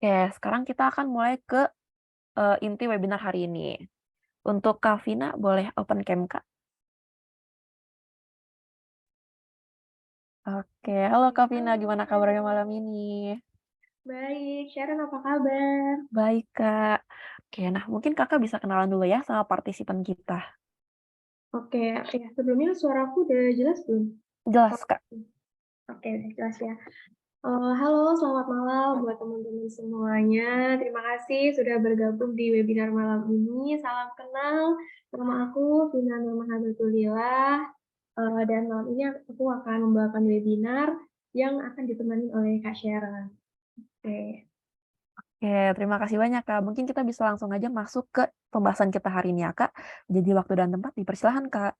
Oke, sekarang kita akan mulai ke, inti webinar hari ini. Untuk Kak Vina boleh open cam, Kak? Oke, halo Kak Vina, Halo, gimana kabarnya halo. malam ini? Baik, Sharon apa kabar? Baik, Kak. Oke, nah mungkin Kakak bisa kenalan dulu ya sama partisipan kita. Oke, ya sebelumnya suaraku udah jelas belum? Atau Jelas, Kak. oke, udah jelas ya. Halo, selamat malam buat teman-teman semuanya. Terima kasih sudah bergabung di webinar malam ini. Salam kenal, nama aku Vina Nurmahabatulillah, dan malam ini aku akan membawakan webinar yang akan ditemani oleh Kak Sharon. Oke. Oke, terima kasih banyak, Kak. Mungkin kita bisa langsung aja masuk ke pembahasan kita hari ini ya, Kak. Jadi waktu dan tempat dipersilahkan, Kak.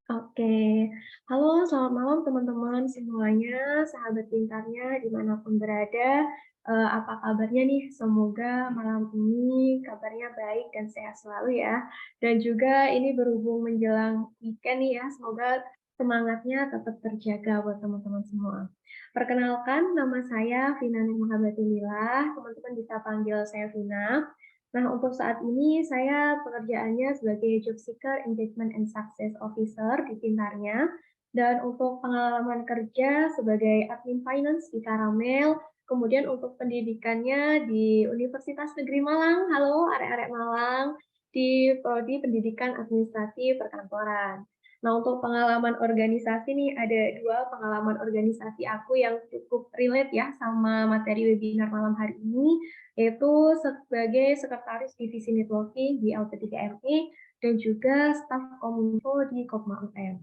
Oke, halo selamat malam teman-teman semuanya, sahabat pintarnya dimanapun berada, apa kabarnya nih? Semoga malam ini kabarnya baik dan sehat selalu ya. Dan juga ini berhubung menjelang weekend nih ya, semoga semangatnya tetap terjaga buat teman-teman semua. Perkenalkan, nama saya Vina Nurmahabatulillah, teman-teman bisa panggil saya Vina. Nah, untuk saat ini saya pekerjaannya sebagai Job Seeker Engagement and Success Officer di Pintarnya. Dan untuk pengalaman kerja sebagai admin finance di Karamel, kemudian untuk pendidikannya di Universitas Negeri Malang, halo arek-arek Malang, di Prodi Pendidikan Administrasi Perkantoran. Nah, untuk pengalaman organisasi nih, ada dua pengalaman organisasi aku yang cukup relate ya sama materi webinar malam hari ini, yaitu sebagai Sekretaris Divisi Networking di LP3ME dan juga staf Kominfo di Kopma UM.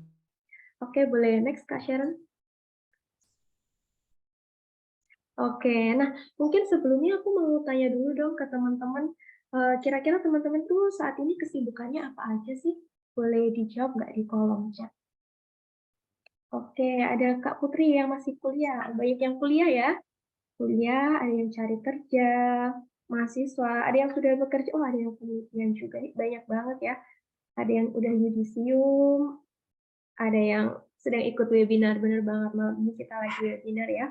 Oke, boleh next Kak Sharon? Oke, nah mungkin sebelumnya aku mau tanya dulu dong ke teman-teman, kira-kira teman-teman tuh saat ini kesibukannya apa aja sih? Boleh dijawab nggak di kolom chat? Oke, ada Kak Putri yang masih kuliah, banyak yang kuliah ya? Kuliah, ada yang cari kerja, mahasiswa, ada yang sudah bekerja, oh ada yang penelitian juga nih, banyak banget ya. Ada yang udah yudisium, ada yang sedang ikut webinar, bener banget malam ini kita lagi webinar ya.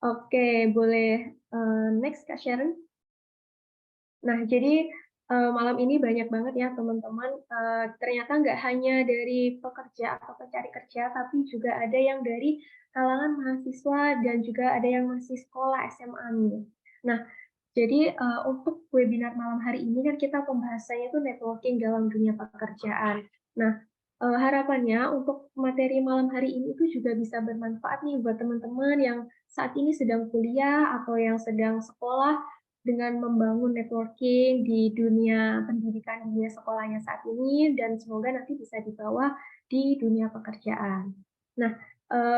Oke, boleh next Kak Sharon. Nah, jadi malam ini banyak banget ya teman-teman, ternyata nggak hanya dari pekerja atau pencari kerja, tapi juga ada yang dari kalangan mahasiswa dan juga ada yang masih sekolah SMA nih. Nah, jadi untuk webinar malam hari ini kan kita pembahasannya itu networking dalam dunia pekerjaan. Nah, harapannya untuk materi malam hari ini itu juga bisa bermanfaat nih buat teman-teman yang saat ini sedang kuliah atau yang sedang sekolah dengan membangun networking di dunia pendidikan, dunia sekolahnya saat ini, dan semoga nanti bisa dibawa di dunia pekerjaan. Nah,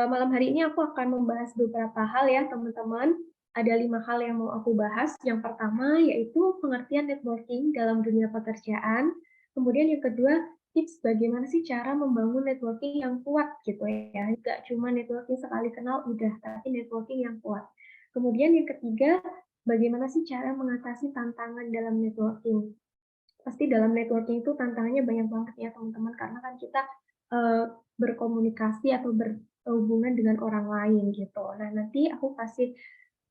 malam hari ini aku akan membahas beberapa hal ya teman-teman. Ada 5 hal yang mau aku bahas. Yang pertama yaitu pengertian networking dalam dunia pekerjaan. Kemudian yang kedua, tips bagaimana sih cara membangun networking yang kuat gitu ya. Nggak cuma networking sekali kenal udah, tapi networking yang kuat. Kemudian yang ketiga, bagaimana sih cara mengatasi tantangan dalam networking. Pasti dalam networking itu tantangannya banyak banget ya teman-teman, karena kan kita berkomunikasi atau berhubungan dengan orang lain gitu. Nah, nanti aku kasih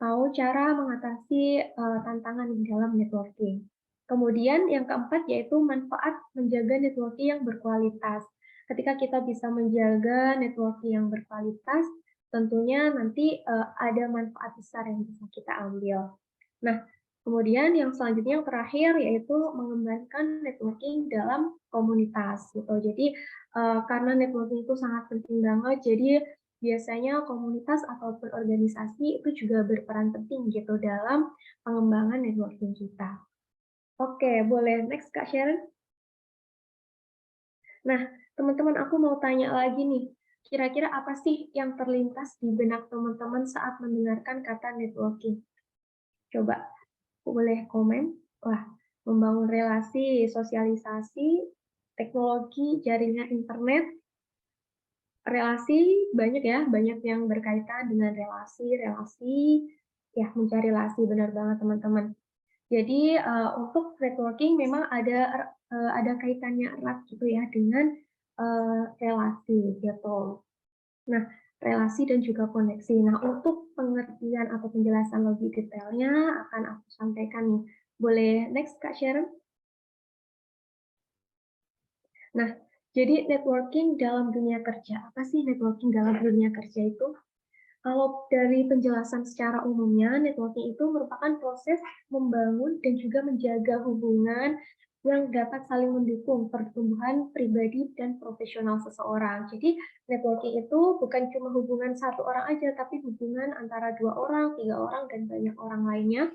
tahu cara mengatasi tantangan di dalam networking. Kemudian yang keempat yaitu manfaat menjaga networking yang berkualitas. Ketika kita bisa menjaga networking yang berkualitas, tentunya nanti ada manfaat besar yang bisa kita ambil. Nah, kemudian yang selanjutnya yang terakhir yaitu mengembangkan networking dalam komunitas gitu. Jadi karena networking itu sangat penting banget, jadi biasanya komunitas ataupun organisasi itu juga berperan penting gitu dalam pengembangan networking kita. Oke, boleh next Kak Sharon? Nah, teman-teman aku mau tanya lagi nih, kira-kira apa sih yang terlintas di benak teman-teman saat mendengarkan kata networking? Coba boleh komen. Wah, membangun relasi, sosialisasi, teknologi, jaringan internet, relasi banyak ya, banyak yang berkaitan dengan relasi, ya mencari relasi, benar banget teman-teman. Jadi untuk networking memang ada kaitannya erat gitu ya dengan relasi gitu. Nah, relasi dan juga koneksi. Nah, untuk pengertian atau penjelasan lebih detailnya akan aku sampaikan nih. Boleh next Kak Sharon? Nah, jadi networking dalam dunia kerja. Apa sih networking dalam dunia kerja itu? Kalau dari penjelasan secara umumnya, networking itu merupakan proses membangun dan juga menjaga hubungan yang dapat saling mendukung pertumbuhan pribadi dan profesional seseorang. Jadi, networking itu bukan cuma hubungan satu orang aja, tapi hubungan antara 2 orang, 3 orang, dan banyak orang lainnya.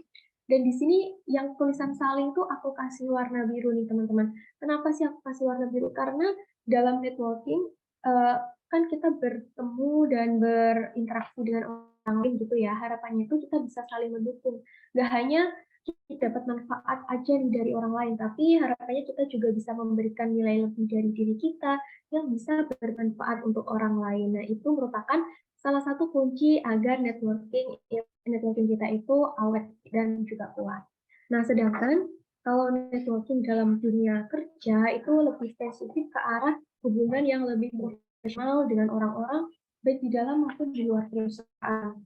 Dan di sini yang tulisan saling tuh aku kasih warna biru nih teman-teman. Kenapa sih aku kasih warna biru? Karena dalam networking, eee, kan kita bertemu dan berinteraksi dengan orang lain gitu ya, harapannya itu kita bisa saling mendukung. Nggak hanya kita dapat manfaat aja nih dari orang lain, tapi harapannya kita juga bisa memberikan nilai lebih dari diri kita yang bisa bermanfaat untuk orang lain. Nah, itu merupakan salah satu kunci agar networking kita itu awet dan juga kuat. Nah, sedangkan kalau networking dalam dunia kerja itu lebih spesifik ke arah hubungan yang lebih profesional dengan orang-orang baik di dalam maupun di luar perusahaan.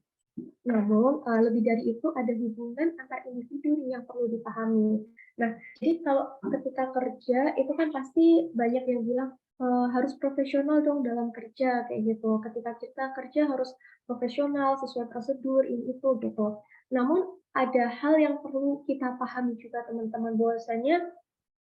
Namun, lebih dari itu ada hubungan antar individu yang perlu dipahami. Nah, jadi kalau ketika kerja itu kan pasti banyak yang bilang, harus profesional dong dalam kerja, kayak gitu. Ketika kita kerja harus profesional, sesuai prosedur, ini itu, gitu. Namun ada hal yang perlu kita pahami juga teman-teman, bahwasanya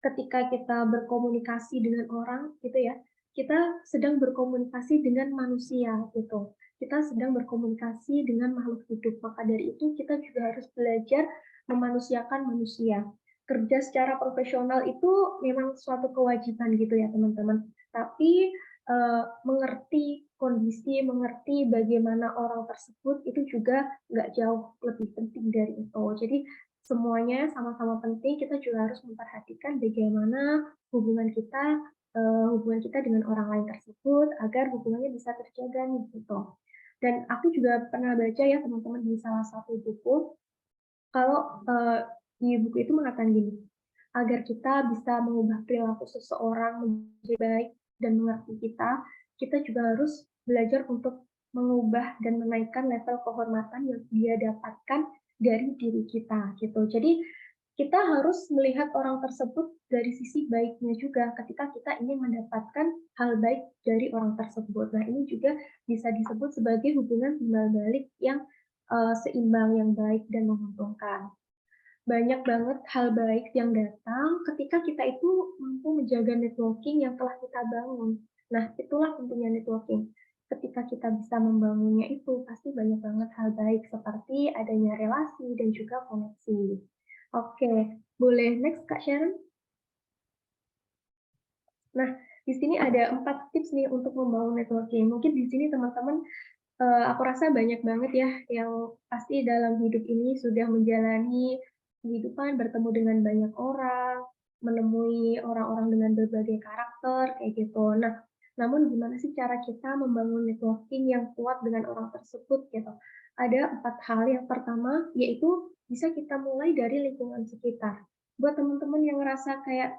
ketika kita berkomunikasi dengan orang gitu ya, kita sedang berkomunikasi dengan manusia gitu. Kita sedang berkomunikasi dengan makhluk hidup. Maka dari itu kita juga harus belajar memanusiakan manusia. Kerja secara profesional itu memang suatu kewajiban gitu ya teman-teman. Tapi mengerti kondisi, mengerti bagaimana orang tersebut itu juga nggak jauh lebih penting dari itu. Jadi semuanya sama-sama penting, kita juga harus memperhatikan bagaimana hubungan kita dengan orang lain tersebut agar hubungannya bisa terjaga nih, gitu. Dan aku juga pernah baca ya teman-teman di salah satu buku, kalau, di buku itu mengatakan gini, agar kita bisa mengubah perilaku seseorang menjadi baik dan mengerti kita, kita juga harus belajar untuk mengubah dan menaikkan level kehormatan yang dia dapatkan dari diri kita, gitu. Jadi, kita harus melihat orang tersebut dari sisi baiknya juga ketika kita ingin mendapatkan hal baik dari orang tersebut. Nah, ini juga bisa disebut sebagai hubungan timbal balik yang, seimbang, yang baik dan menguntungkan. Banyak banget hal baik yang datang ketika kita itu mampu menjaga networking yang telah kita bangun. Nah, itulah pentingnya networking. Ketika kita bisa membangunnya itu, pasti banyak banget hal baik seperti adanya relasi dan juga koneksi. Oke, boleh next Kak Sharon? Nah, di sini ada 4 tips nih untuk membangun networking. Mungkin di sini teman-teman, aku rasa banyak banget ya yang pasti dalam hidup ini sudah menjalani kehidupan, bertemu dengan banyak orang, menemui orang-orang dengan berbagai karakter, kayak gitu. Nah, namun gimana sih cara kita membangun networking yang kuat dengan orang tersebut gitu? Ada 4 hal. Yang pertama, yaitu bisa kita mulai dari lingkungan sekitar. Buat teman-teman yang ngerasa kayak,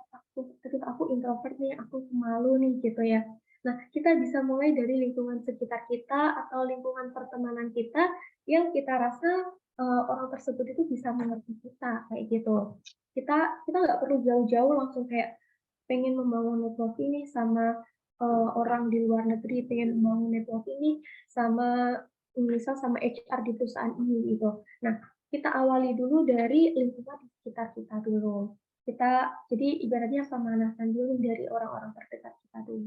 aku introvert nih, aku pemalu nih, gitu ya. Nah, kita bisa mulai dari lingkungan sekitar kita atau lingkungan pertemanan kita yang kita rasa, orang tersebut itu bisa mengerti kita, kayak gitu. Kita nggak perlu jauh-jauh langsung kayak pengen membangun network ini sama, orang di luar negeri, pengen membangun network ini sama misal sama HR di perusahaan ini, gitu. Nah, kita awali dulu dari lingkungan di sekitar kita dulu. Jadi ibaratnya pemanasan dulu dari orang-orang terdekat kita dulu.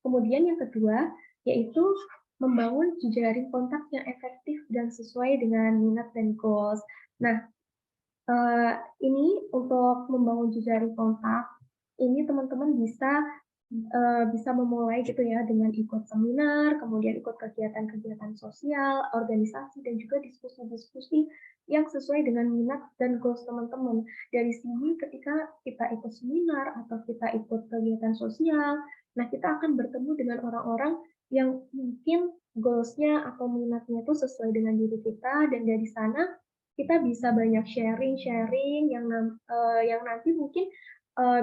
Kemudian yang kedua, yaitu membangun jejaring kontak yang efektif dan sesuai dengan minat dan goals. Nah, ini untuk membangun jejaring kontak, ini teman-teman bisa memulai gitu ya dengan ikut seminar, kemudian ikut kegiatan-kegiatan sosial, organisasi, dan juga diskusi-diskusi yang sesuai dengan minat dan goals teman-teman. Dari sini ketika kita ikut seminar atau kita ikut kegiatan sosial, nah kita akan bertemu dengan orang-orang yang mungkin goals-nya atau minatnya itu sesuai dengan diri kita, dan dari sana kita bisa banyak sharing-sharing yang nanti mungkin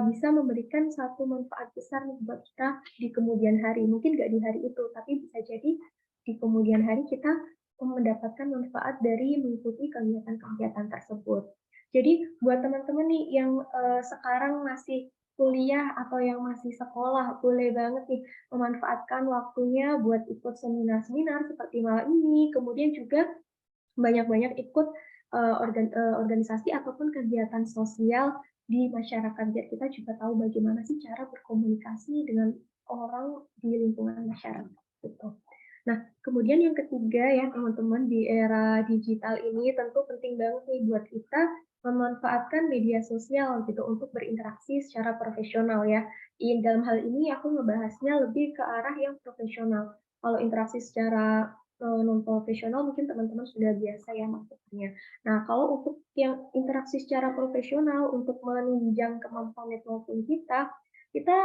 bisa memberikan satu manfaat besar nih buat kita di kemudian hari. Mungkin nggak di hari itu, tapi bisa jadi di kemudian hari kita mendapatkan manfaat dari mengikuti kegiatan-kegiatan tersebut. Jadi buat teman-teman nih yang sekarang masih kuliah atau yang masih sekolah, boleh banget nih memanfaatkan waktunya buat ikut seminar-seminar seperti malam ini, kemudian juga banyak-banyak ikut organisasi ataupun kegiatan sosial di masyarakat, biar kita juga tahu bagaimana sih cara berkomunikasi dengan orang di lingkungan masyarakat, gitu. Nah, kemudian yang ketiga ya teman-teman, di era digital ini tentu penting banget nih buat kita memanfaatkan media sosial gitu untuk berinteraksi secara profesional ya. Dalam hal ini aku ngebahasnya lebih ke arah yang profesional. Kalau interaksi secara non profesional mungkin teman-teman sudah biasa ya melakukannya. Nah, kalau untuk yang interaksi secara profesional untuk menunjang kemampuan networking kita, kita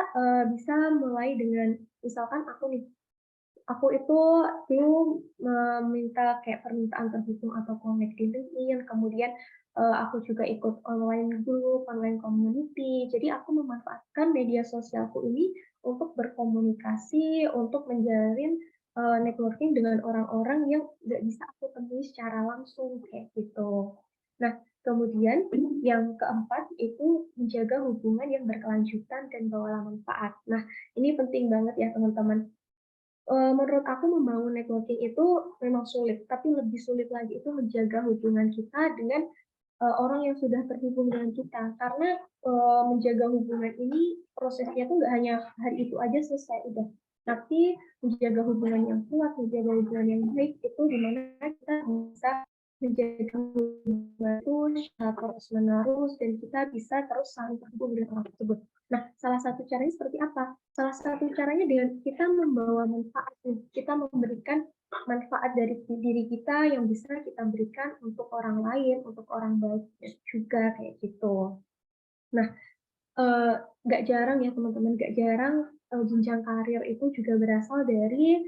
bisa mulai dengan misalkan aku itu dulu meminta kayak permintaan terhubung atau connect di LinkedIn, kemudian aku juga ikut online group, online community. Jadi aku memanfaatkan media sosialku ini untuk berkomunikasi, untuk menjalin networking dengan orang-orang yang nggak bisa aku temui secara langsung kayak gitu. Nah, kemudian yang keempat itu menjaga hubungan yang berkelanjutan dan bawa manfaat. Nah, ini penting banget ya teman-teman. Menurut aku membangun networking itu memang sulit, tapi lebih sulit lagi itu menjaga hubungan kita dengan, orang yang sudah terhubung dengan kita. Karena, menjaga hubungan ini prosesnya tuh nggak hanya hari itu aja selesai, udah. Tapi menjaga hubungan yang kuat, menjaga hubungan yang baik itu di mana kita bisa menjaga hubungan itu secara terus-menerus dan kita bisa terus saling terhubung dengan orang tersebut. Nah, salah satu caranya seperti apa? Salah satu caranya dengan kita membawa manfaat nih, kita memberikan manfaat dari diri kita yang bisa kita berikan untuk orang lain, untuk orang baik juga kayak gitu. Nah, eee, nggak jarang ya teman-teman, nggak jarang, jenjang karir itu juga berasal dari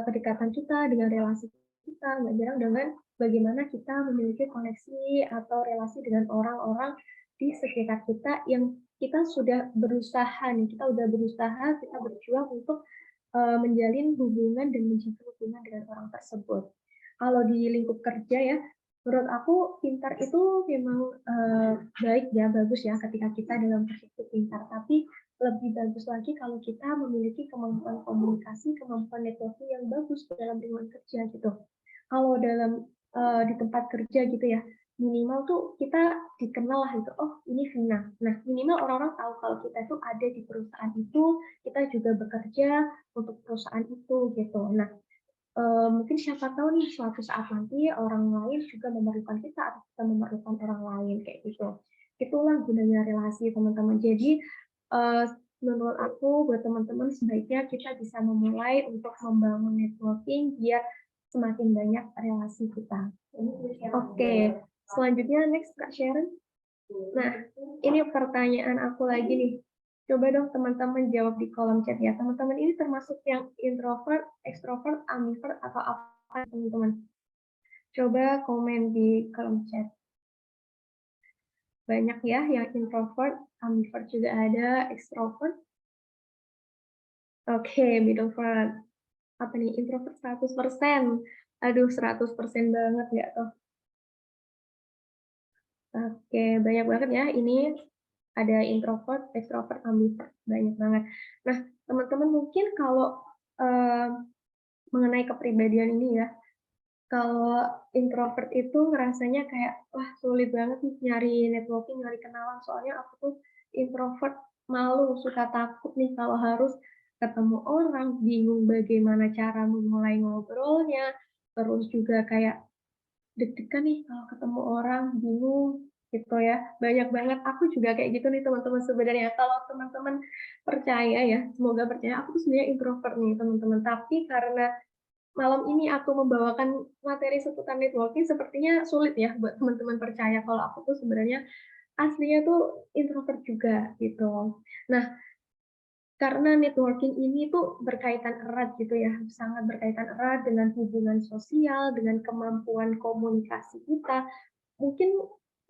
kedekatan kita dengan relasi kita, nggak jarang dengan bagaimana kita memiliki koneksi atau relasi dengan orang-orang di sekitar kita yang kita sudah berusaha nih, kita udah berusaha, kita berjuang untuk menjalin hubungan dan menjaga hubungan dengan orang tersebut. Kalau di lingkup kerja ya, menurut aku pintar itu memang baik ya, bagus ya ketika kita dalam posisi pintar, tapi lebih bagus lagi kalau kita memiliki kemampuan komunikasi, kemampuan networking yang bagus dalam lingkungan kerja gitu. Kalau dalam di tempat kerja gitu ya, minimal tuh kita dikenal lah gitu, oh ini Vina. Nah, minimal orang-orang tahu kalau kita itu ada di perusahaan itu, kita juga bekerja untuk perusahaan itu gitu. Nah, mungkin siapa tahu nih suatu saat nanti orang lain juga memerlukan kita atau kita memerlukan orang lain kayak gitu. Itulah gunanya relasi teman-teman. Jadi eee, menurut aku buat teman-teman sebaiknya kita bisa memulai untuk membangun networking biar semakin banyak relasi kita. Oke, selanjutnya next Kak Sharon. Nah, ini pertanyaan aku lagi nih. Coba dong teman-teman jawab di kolom chat ya. Teman-teman ini termasuk yang introvert, extrovert, ambivert, atau apa teman-teman? Coba komen di kolom chat. Banyak ya yang introvert, ambivert juga ada, extrovert. Oke, middlevert. Apa nih? Introvert 100%. Aduh, 100% banget nggak tuh? Oke, banyak banget ya. Ini ada introvert, extrovert, ambivert, banyak banget. Nah, teman-teman mungkin kalau, eee, mengenai kepribadian ini ya, kalau introvert itu ngerasanya kayak, wah sulit banget nih nyari networking, nyari kenalan, soalnya aku tuh introvert, malu, suka takut nih kalau harus ketemu orang, bingung bagaimana cara memulai ngobrolnya, terus juga kayak deg-degan nih kalau ketemu orang, bingung, gitu ya. Banyak banget, aku juga kayak gitu nih teman-teman sebenarnya. Kalau teman-teman percaya ya, semoga percaya, aku tuh sebenarnya introvert nih teman-teman. Tapi karena malam ini aku membawakan materi seputar networking, sepertinya sulit ya buat teman-teman percaya kalau aku tuh sebenarnya aslinya tuh introvert juga, gitu. Nah, karena networking ini tuh berkaitan erat gitu ya, sangat berkaitan erat dengan hubungan sosial, dengan kemampuan komunikasi kita. Mungkin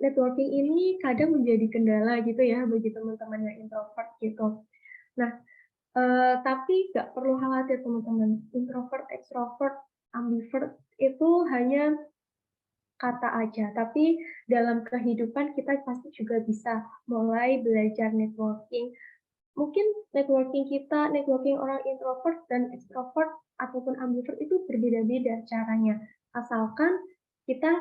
networking ini kadang menjadi kendala gitu ya bagi teman-teman yang introvert gitu. Nah, Tapi nggak perlu khawatir teman-teman, introvert, extrovert, ambivert itu hanya kata aja, tapi dalam kehidupan kita pasti juga bisa mulai belajar networking. Mungkin networking kita, networking orang introvert dan extrovert ataupun ambivert itu berbeda-beda caranya. Asalkan kita,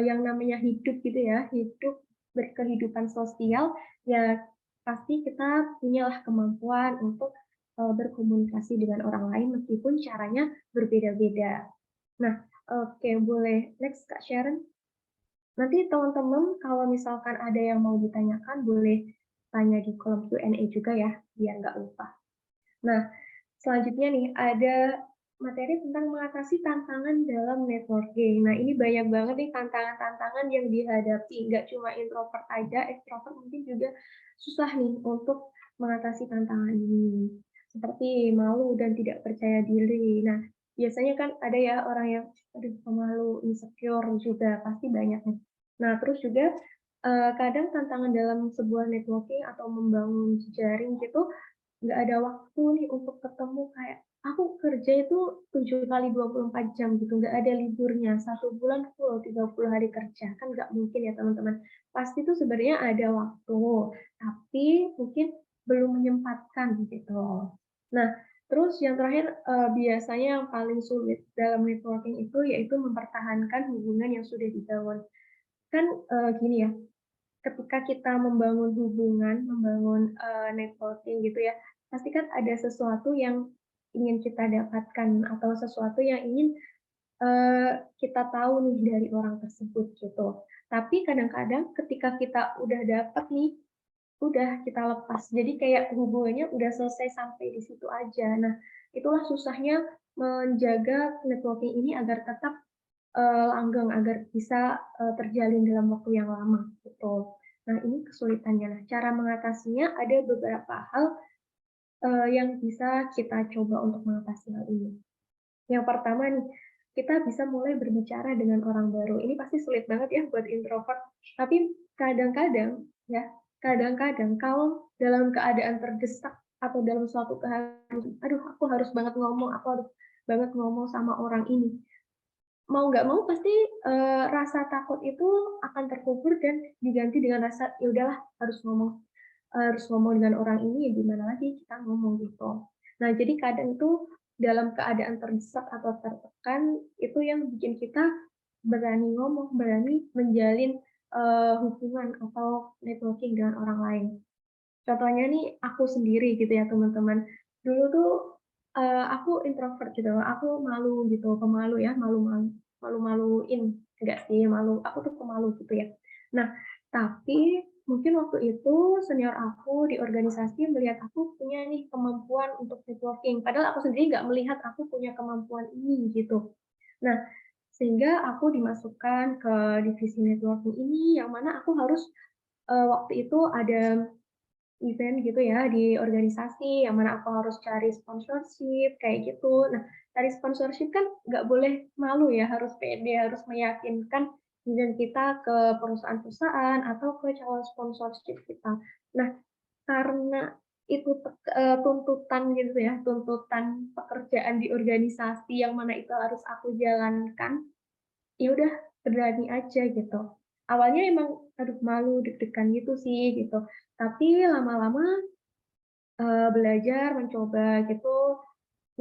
yang namanya hidup gitu ya, hidup berkehidupan sosial, ya pasti kita punyalah kemampuan untuk, berkomunikasi dengan orang lain meskipun caranya berbeda-beda. Nah, oke boleh next Kak Sharon. Nanti teman-teman kalau misalkan ada yang mau ditanyakan boleh tanya di kolom Q&A juga ya, biar nggak lupa. Nah, selanjutnya nih ada materi tentang mengatasi tantangan dalam networking. Nah, ini banyak banget nih tantangan-tantangan yang dihadapi, nggak cuma introvert aja, extrovert mungkin juga susah nih untuk mengatasi tantangan ini. Seperti malu dan tidak percaya diri. Nah, biasanya kan ada ya orang yang, aduh pemalu, insecure juga, pasti banyak nih. Nah, terus juga kadang tantangan dalam sebuah networking atau membangun jejaring gitu nggak ada waktu nih untuk ketemu kayak aku kerja itu 7 kali 24 jam gitu, nggak ada liburnya, 1 bulan full 30 hari kerja, kan nggak mungkin ya teman-teman. Pasti tuh sebenarnya ada waktu, tapi mungkin belum menyempatkan gitu. Nah, terus yang terakhir, biasanya yang paling sulit dalam networking itu yaitu mempertahankan hubungan yang sudah dibangun. Kan, gini ya, ketika kita membangun hubungan, membangun, networking gitu ya, pasti kan ada sesuatu yang ingin kita dapatkan atau sesuatu yang ingin, kita tahu nih dari orang tersebut gitu. Tapi kadang-kadang ketika kita udah dapet nih, udah kita lepas. Jadi kayak hubungannya udah selesai sampai di situ aja. Nah, itulah susahnya menjaga networking ini agar tetap, langgeng, agar bisa, terjalin dalam waktu yang lama gitu. Nah, ini kesulitannya. Nah, cara mengatasinya ada beberapa hal, yang bisa kita coba untuk mengatasi hal ini. Yang pertama nih, kita bisa mulai berbicara dengan orang baru. Ini pasti sulit banget ya buat introvert, tapi kadang-kadang ya, kadang-kadang kalau dalam keadaan terdesak atau dalam suatu keharusan, "Aduh aku harus banget ngomong, aku harus banget ngomong sama orang ini." Mau nggak mau pasti, rasa takut itu akan terkubur dan diganti dengan rasa, "Ya udahlah harus ngomong dengan orang ini, ya gimana lagi kita ngomong," gitu. Nah, jadi kadang itu dalam keadaan terdesak atau tertekan, itu yang bikin kita berani ngomong, berani menjalin, hubungan atau networking dengan orang lain. Contohnya nih aku sendiri gitu ya teman-teman. Dulu tuh, aku introvert gitu loh, aku malu gitu, pemalu ya, malu-maluin, enggak sih malu, aku tuh pemalu gitu ya. Nah, tapi mungkin waktu itu senior aku di organisasi melihat aku punya nih kemampuan untuk networking, padahal aku sendiri nggak melihat aku punya kemampuan ini gitu. Nah, sehingga aku dimasukkan ke divisi networking ini yang mana aku harus, waktu itu ada event gitu ya di organisasi, yang mana aku harus cari sponsorship, kayak gitu. Nah, cari sponsorship kan nggak boleh malu ya, harus pede, harus meyakinkan diri kita ke perusahaan-perusahaan atau ke calon sponsorship kita. Nah, karena itu tuntutan gitu ya, tuntutan pekerjaan di organisasi yang mana itu harus aku jalankan, ya udah berani aja gitu. Awalnya emang aduh malu, deg-degan gitu sih gitu, tapi lama-lama, belajar, mencoba gitu,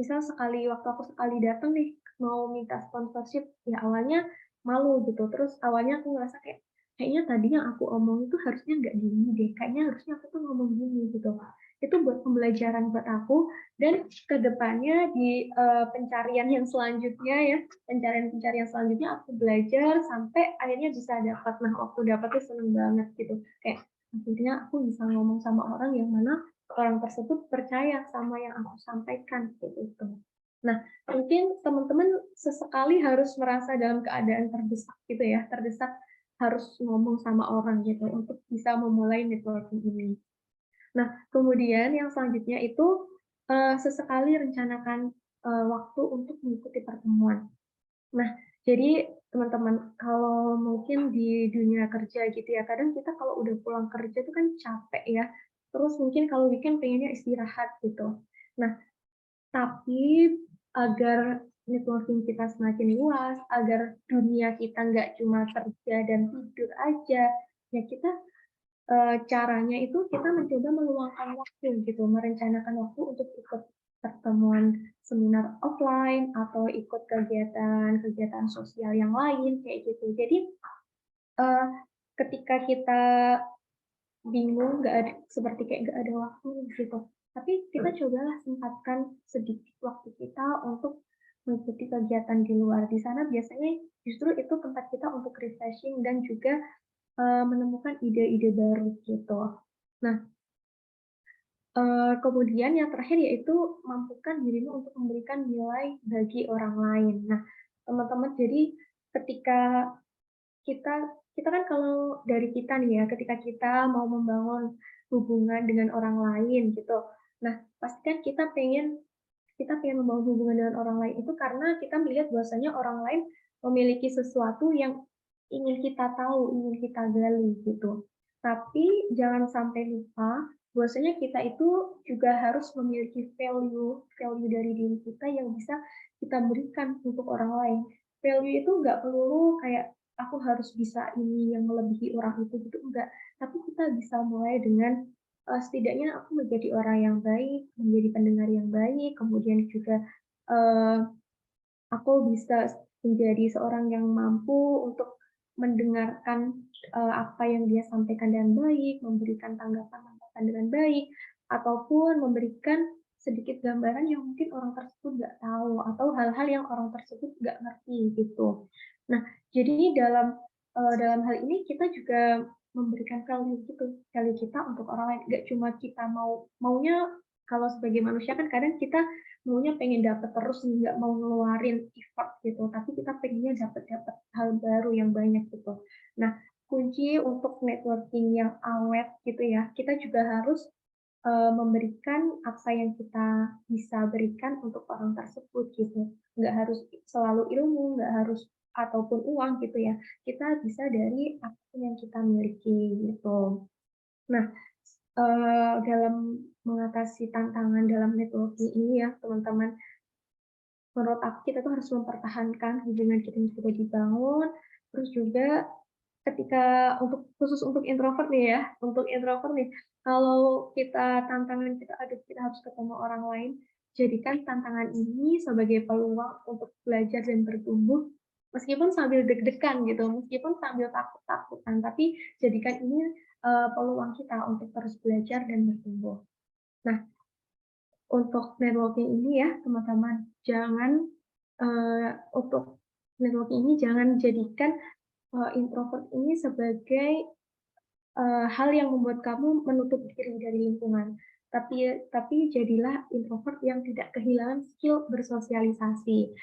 misal waktu aku sekali datang nih, mau minta sponsorship, ya awalnya malu gitu, terus awalnya aku ngerasa kayak, "Kayaknya tadi yang aku omongin tuh harusnya nggak gini deh, kayaknya harusnya aku tuh ngomong gini," gitu. Itu buat pembelajaran buat aku dan ke depannya di, pencarian yang selanjutnya ya, pencarian-pencarian selanjutnya aku belajar sampai akhirnya bisa dapat. Nah, waktu dapat tuh seneng banget gitu, kayak akhirnya aku bisa ngomong sama orang yang mana orang tersebut percaya sama yang aku sampaikan, kayak gitu. Nah, mungkin teman-teman sesekali harus merasa dalam keadaan terdesak gitu ya, terdesak harus ngomong sama orang gitu untuk bisa memulai networking ini. Nah, kemudian yang selanjutnya itu, sesekali rencanakan, waktu untuk mengikuti pertemuan. Nah, jadi teman-teman, kalau mungkin di dunia kerja gitu ya, kadang kita kalau udah pulang kerja itu kan capek ya, terus mungkin kalau weekend pengennya istirahat gitu. Nah, tapi agar networking kita semakin luas, agar dunia kita nggak cuma kerja dan tidur aja, ya kita, caranya itu kita mencoba meluangkan waktu gitu, merencanakan waktu untuk ikut pertemuan seminar offline atau ikut kegiatan-kegiatan sosial yang lain kayak gitu. Jadi, eee, ketika kita bingung, nggak ada seperti kayak nggak ada waktu gitu. Tapi kita cobalah sempatkan sedikit waktu kita untuk mengikuti kegiatan di luar. Di sana biasanya justru itu tempat kita untuk refreshing dan juga, menemukan ide-ide baru gitu. Nah, kemudian yang terakhir yaitu mampukan dirimu untuk memberikan nilai bagi orang lain. Nah, teman-teman jadi ketika kita kita kan kalau dari kita nih ya, ketika kita mau membangun hubungan dengan orang lain gitu. Nah, pasti kan kita pengen membangun hubungan dengan orang lain itu karena kita melihat bahwasanya orang lain memiliki sesuatu yang ingin kita tahu, ingin kita gali gitu. Tapi jangan sampai lupa bahwasanya kita itu juga harus memiliki value value dari diri kita yang bisa kita berikan untuk orang lain. Value itu nggak perlu kayak aku harus bisa ini yang melebihi orang itu gitu, enggak. Tapi kita bisa mulai dengan, setidaknya aku menjadi orang yang baik, menjadi pendengar yang baik, kemudian juga, eee, aku bisa menjadi seorang yang mampu untuk mendengarkan, apa yang dia sampaikan dengan baik, memberikan tanggapan-tanggapan dengan baik, ataupun memberikan sedikit gambaran yang mungkin orang tersebut nggak tahu, atau hal-hal yang orang tersebut nggak ngerti gitu. Nah, jadi dalam hal ini kita juga memberikan value gitu, value kita untuk orang lain, nggak cuma kita maunya kalau sebagai manusia kan kadang kita maunya pengen dapat terus nih, nggak mau ngeluarin effort gitu, tapi kita pengennya dapat hal baru yang banyak gitu. Nah, kunci untuk networking yang awet gitu ya, kita juga harus, memberikan apa yang kita bisa berikan untuk orang tersebut gitu. Nggak harus selalu ilmu, nggak harus ataupun uang gitu ya, kita bisa dari apa yang kita miliki gitu. Nah, dalam mengatasi tantangan dalam networking ini ya teman-teman, menurut aku kita tuh harus mempertahankan hubungan kita yang sudah dibangun, terus juga ketika khusus untuk introvert nih ya, untuk introvert nih, kalau tantangan kita, aduh kita harus ketemu orang lain, jadikan tantangan ini sebagai peluang untuk belajar dan bertumbuh, meskipun sambil deg-degan gitu, meskipun sambil takut-takutan, tapi jadikan ini, peluang kita untuk terus belajar dan bertumbuh. Nah, untuk networking ini ya teman-teman, untuk networking ini jangan jadikan, introvert ini sebagai, hal yang membuat kamu menutup diri dari lingkungan. Tapi jadilah introvert yang tidak kehilangan skill bersosialisasi.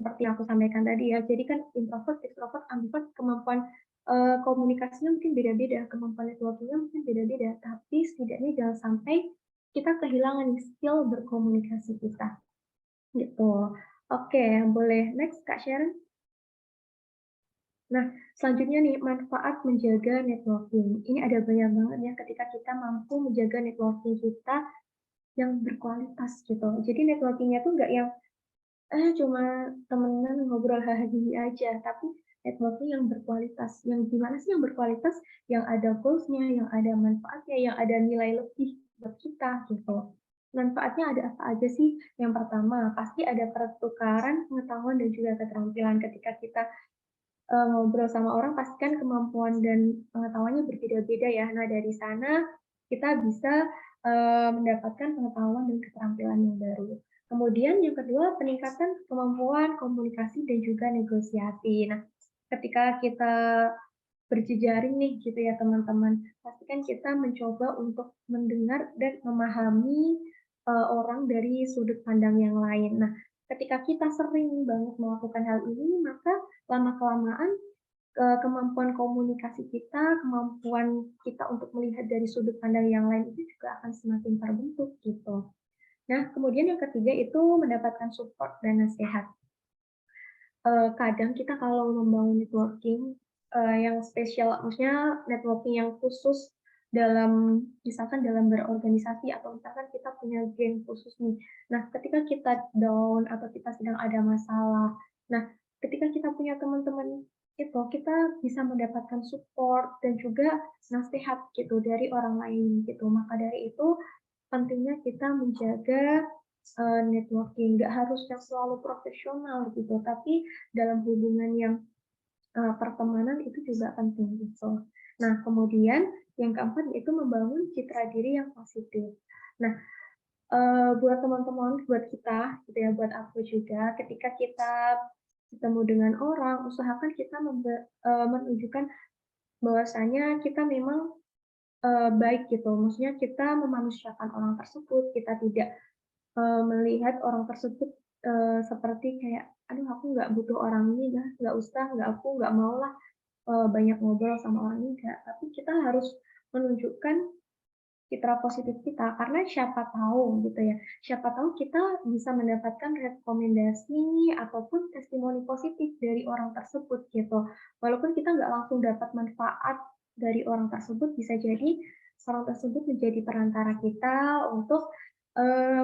Seperti yang aku sampaikan tadi ya, jadi kan introvert, extrovert, ambivert kemampuan, komunikasinya mungkin beda-beda, kemampuan networking-nya mungkin beda-beda, tapi setidaknya jangan sampai kita kehilangan nih skill berkomunikasi kita, gitu. Oke, boleh next Kak Sharon? Nah, selanjutnya nih, manfaat menjaga networking. Ini ada banyak banget ya ketika kita mampu menjaga networking kita yang berkualitas gitu. Jadi networking-nya tuh nggak yang cuma temenan ngobrol hahaha aja, tapi networking yang berkualitas. Yang gimana sih yang berkualitas? Yang ada goals-nya, yang ada manfaatnya, yang ada nilai lebih buat kita gitu. Manfaatnya ada apa aja sih? Yang pertama, pasti ada pertukaran pengetahuan dan juga keterampilan ketika kita ngobrol sama orang pasti kan kemampuan dan pengetahuannya berbeda-beda ya. Nah, dari sana kita bisa, mendapatkan pengetahuan dan keterampilan yang baru. Kemudian yang kedua, peningkatan kemampuan komunikasi dan juga negosiasi. Nah, ketika kita berjejaring nih gitu ya teman-teman, pastikan kita mencoba untuk mendengar dan memahami, orang dari sudut pandang yang lain. Nah, ketika kita sering banget melakukan hal ini, maka lama-kelamaan, kemampuan komunikasi kita, kemampuan kita untuk melihat dari sudut pandang yang lain itu juga akan semakin terbentuk gitu. Nah, kemudian yang ketiga itu mendapatkan support dan nasihat. Kadang kita kalau membangun networking, yang spesial, maksudnya networking yang khusus, misalkan dalam berorganisasi atau misalkan kita punya geng khusus nih. Nah, ketika kita down atau kita sedang ada masalah, nah ketika kita punya teman-teman itu, kita bisa mendapatkan support dan juga nasihat gitu dari orang lain gitu. Maka dari itu pentingnya kita menjaga, networking, nggak harus yang selalu profesional gitu, tapi dalam hubungan yang pertemanan itu juga penting gitu. Nah, kemudian yang keempat yaitu membangun citra diri yang positif. Nah, buat teman-teman, buat kita gitu ya, buat aku juga, ketika kita ketemu dengan orang, usahakan kita menunjukkan bahwasanya kita memang, baik gitu. Maksudnya kita memanusiakan orang tersebut, kita tidak melihat orang tersebut, seperti kayak, "Aduh aku nggak butuh orang ini dah, nggak usah, aku nggak maulah, banyak ngobrol sama orang ini," enggak. Tapi kita harus menunjukkan citra positif kita, karena siapa tahu gitu ya, siapa tahu kita bisa mendapatkan rekomendasi ataupun testimoni positif dari orang tersebut gitu. Walaupun kita nggak langsung dapat manfaat dari orang tersebut, bisa jadi orang tersebut menjadi perantara kita untuk,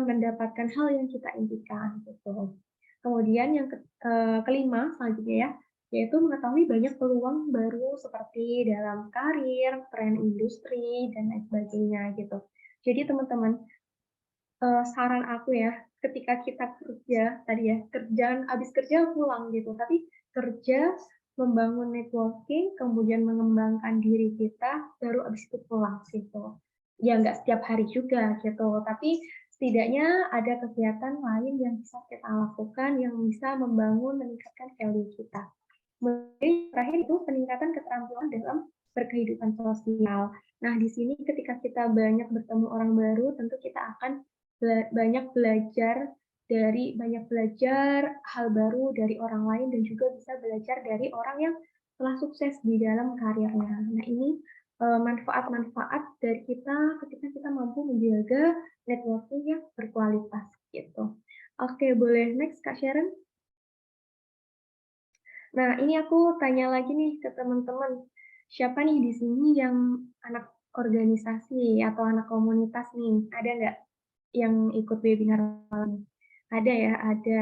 mendapatkan hal yang kita impikan gitu. Kemudian yang kelima selanjutnya ya, yaitu mengetahui banyak peluang baru seperti dalam karir, tren industri, dan lain sebagainya gitu. Jadi teman-teman, saran aku ya, ketika kita kerja tadi ya, habis kerja pulang gitu, tapi kerja, membangun networking, kemudian mengembangkan diri kita, baru habis itu pulang gitu. Ya nggak setiap hari juga gitu, tapi setidaknya ada kegiatan lain yang bisa kita lakukan yang bisa meningkatkan value kita. Kemudian terakhir itu peningkatan keterampilan dalam berkehidupan sosial. Nah, di sini ketika kita banyak bertemu orang baru, tentu kita akan banyak belajar hal baru dari orang lain dan juga bisa belajar dari orang yang telah sukses di dalam karirnya. Nah, ini manfaat-manfaat dari kita ketika kita mampu menjaga networking yang berkualitas gitu. Oke, boleh next Kak Sharon? Nah, ini aku tanya lagi nih ke teman-teman, siapa nih di sini yang anak organisasi atau anak komunitas nih? Ada nggak yang ikut webinar malam ini? Ada ya, ada.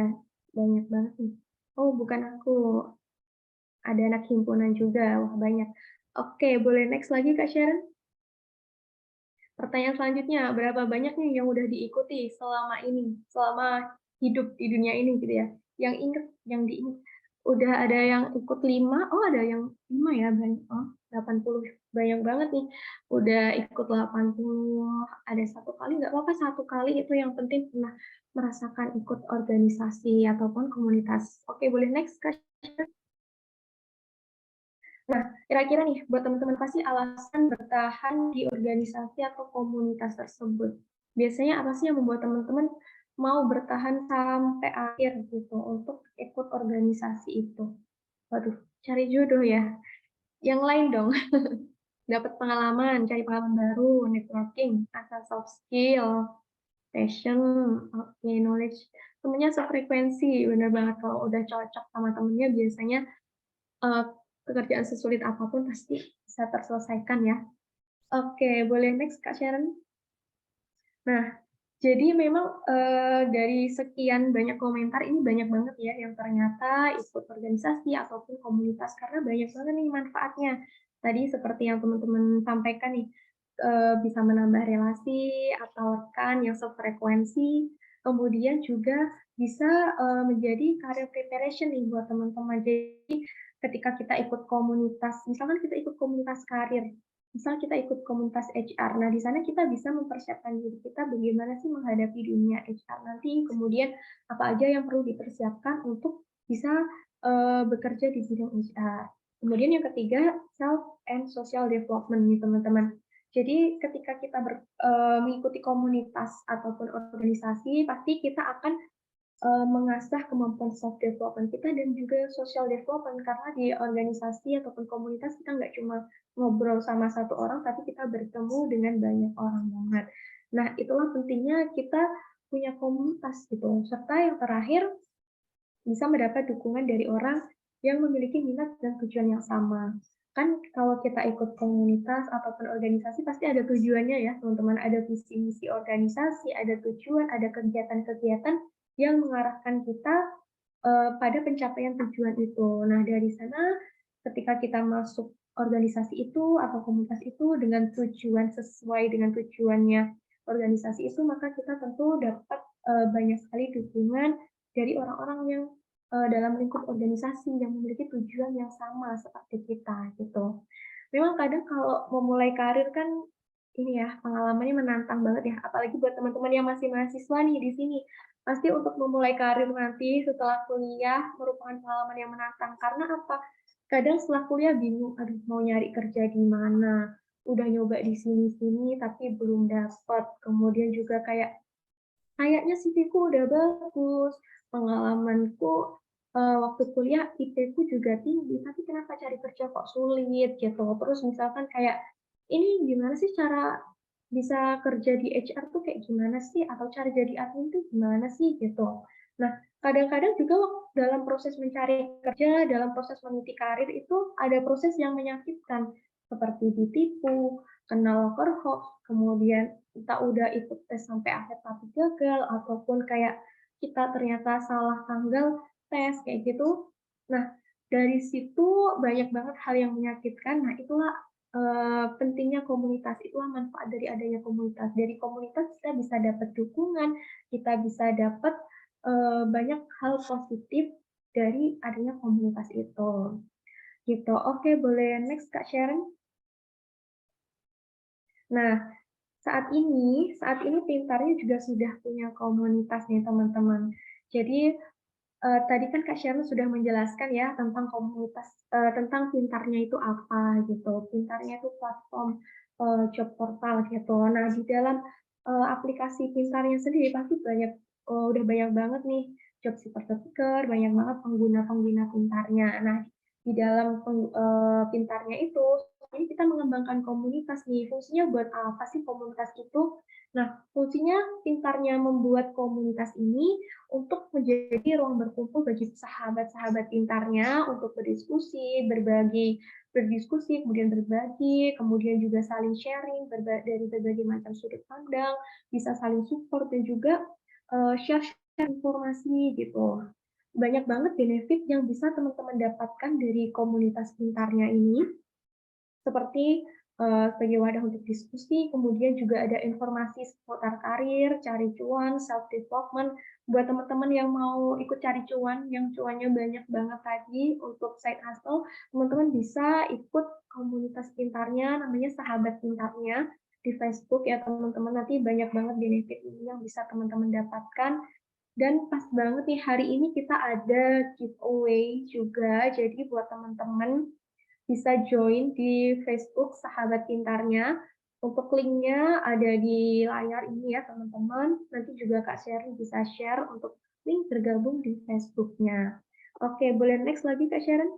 Banyak banget nih. Oh, bukan aku, ada anak himpunan juga. Wah, banyak. Oke, boleh next lagi Kak Sharon? Pertanyaan selanjutnya, berapa banyak nih yang udah diikuti selama ini, selama hidup di dunia ini gitu ya? Yang diingat, udah ada yang ikut 5, oh ada yang 5 ya, oh 80, banyak banget nih. Udah ikut 80, ada 1 kali, nggak apa-apa 1 kali, itu yang penting pernah merasakan ikut organisasi ataupun komunitas. Oke, boleh next Kak. Nah, kira-kira nih buat teman-teman apa sih alasan bertahan di organisasi atau komunitas tersebut? Biasanya apa sih yang membuat teman-teman mau bertahan sampai akhir gitu untuk ikut organisasi itu? Waduh, cari jodoh ya? Yang lain dong, dapat pengalaman, cari pengalaman baru, networking, asah soft skill, passion, oke, knowledge, temennya sefrekuensi, bener banget kalau udah cocok sama temennya biasanya Eee, pekerjaan sesulit apapun pasti bisa terselesaikan ya. Oke, boleh next Kak Sharon. Nah, jadi memang, dari sekian banyak komentar ini banyak banget ya yang ternyata ikut organisasi ataupun komunitas karena banyak banget nih manfaatnya. Tadi seperti yang teman-teman sampaikan nih, bisa menambah relasi atau rekan yang sefrekuensi, kemudian juga bisa, menjadi career preparation nih buat teman-teman. Jadi ketika kita ikut komunitas, misalkan kita ikut komunitas karir, misal kita ikut komunitas HR, nah di sana kita bisa mempersiapkan diri kita bagaimana sih menghadapi dunia HR nanti, kemudian apa aja yang perlu dipersiapkan untuk bisa, bekerja di bidang HR. Kemudian yang ketiga, self and social development nih teman-teman. Jadi ketika kita mengikuti komunitas ataupun organisasi, pasti kita akan mengasah kemampuan self development kita dan juga social development karena di organisasi ataupun komunitas kita nggak cuma ngobrol sama satu orang, tapi kita bertemu dengan banyak orang banget. Nah, itulah pentingnya kita punya komunitas gitu. Serta yang terakhir, bisa mendapat dukungan dari orang yang memiliki minat dan tujuan yang sama. Kan kalau kita ikut komunitas ataupun organisasi pasti ada tujuannya ya, teman-teman. Ada visi misi organisasi, ada tujuan, ada kegiatan-kegiatan yang mengarahkan kita pada pencapaian tujuan itu. Nah, dari sana ketika kita masuk organisasi itu atau komunitas itu dengan tujuan sesuai dengan tujuannya organisasi itu, maka kita tentu dapat banyak sekali dukungan dari orang-orang yang dalam lingkup organisasi yang memiliki tujuan yang sama seperti kita gitu. Memang kadang kalau memulai karir kan ini ya, pengalamannya menantang banget ya, apalagi buat teman-teman yang masih mahasiswa nih di sini. Pasti untuk memulai karir nanti setelah kuliah merupakan pengalaman yang menantang. Karena apa? Kadang setelah kuliah bingung, aduh mau nyari kerja di mana? Udah nyoba di sini-sini tapi belum dapat. Kemudian juga kayaknya CV-ku udah bagus, pengalamanku waktu kuliah IP-ku juga tinggi, tapi kenapa cari kerja kok sulit gitu. Terus misalkan kayak, ini gimana sih cara bisa kerja di HR tuh kayak gimana sih? Atau cara jadi admin tuh gimana sih gitu. Nah, kadang-kadang juga dalam proses mencari kerja, dalam proses meniti karir itu ada proses yang menyakitkan, seperti ditipu, kena loker hoax, kemudian kita udah ikut tes sampai akhir tapi gagal, ataupun kayak kita ternyata salah tanggal tes, kayak gitu. Nah, dari situ banyak banget hal yang menyakitkan. Nah, itulah pentingnya komunitas, itulah manfaat dari adanya komunitas. Dari komunitas kita bisa dapat dukungan, kita bisa dapat banyak hal positif dari adanya komunitas itu. Gitu. Oke, boleh next Kak Sharon. Nah, saat ini Pintarnya juga sudah punya komunitas nih teman-teman. Jadi tadi kan Kak Sharon sudah menjelaskan ya tentang komunitas, tentang Pintarnya itu apa gitu. Pintarnya itu platform job portal gitu. Nah, di dalam aplikasi Pintarnya sendiri pasti udah banyak banget nih job seeker-seeker, banyak banget pengguna-pengguna Pintarnya. Nah, di dalam Pintarnya itu ini kita mengembangkan komunitas nih. Fungsinya buat apa sih komunitas itu? Nah, fungsinya Pintarnya membuat komunitas ini untuk menjadi ruang berkumpul bagi sahabat-sahabat pintarnya untuk berdiskusi, kemudian berbagi, kemudian juga saling sharing dari berbagai macam sudut pandang, bisa saling support dan juga share informasi gitu. Banyak banget benefit yang bisa teman-teman dapatkan dari komunitas pintarnya ini, seperti sebagai wadah untuk diskusi, kemudian juga ada informasi seputar karir, cari cuan, self development. Buat teman-teman yang mau ikut cari cuan, yang cuannya banyak banget tadi untuk side hustle, teman-teman bisa ikut komunitas pintarnya, namanya Sahabat Pintarnya di Facebook ya teman-teman. Nanti banyak banget benefit ini yang bisa teman-teman dapatkan. Dan pas banget nih hari ini kita ada giveaway juga, jadi buat teman-teman bisa join di Facebook Sahabat Pintarnya. Untuk linknya ada di layar ini ya teman-teman. Nanti juga Kak Sharon bisa share untuk link bergabung di Facebooknya. Oke, boleh next lagi Kak Sharon?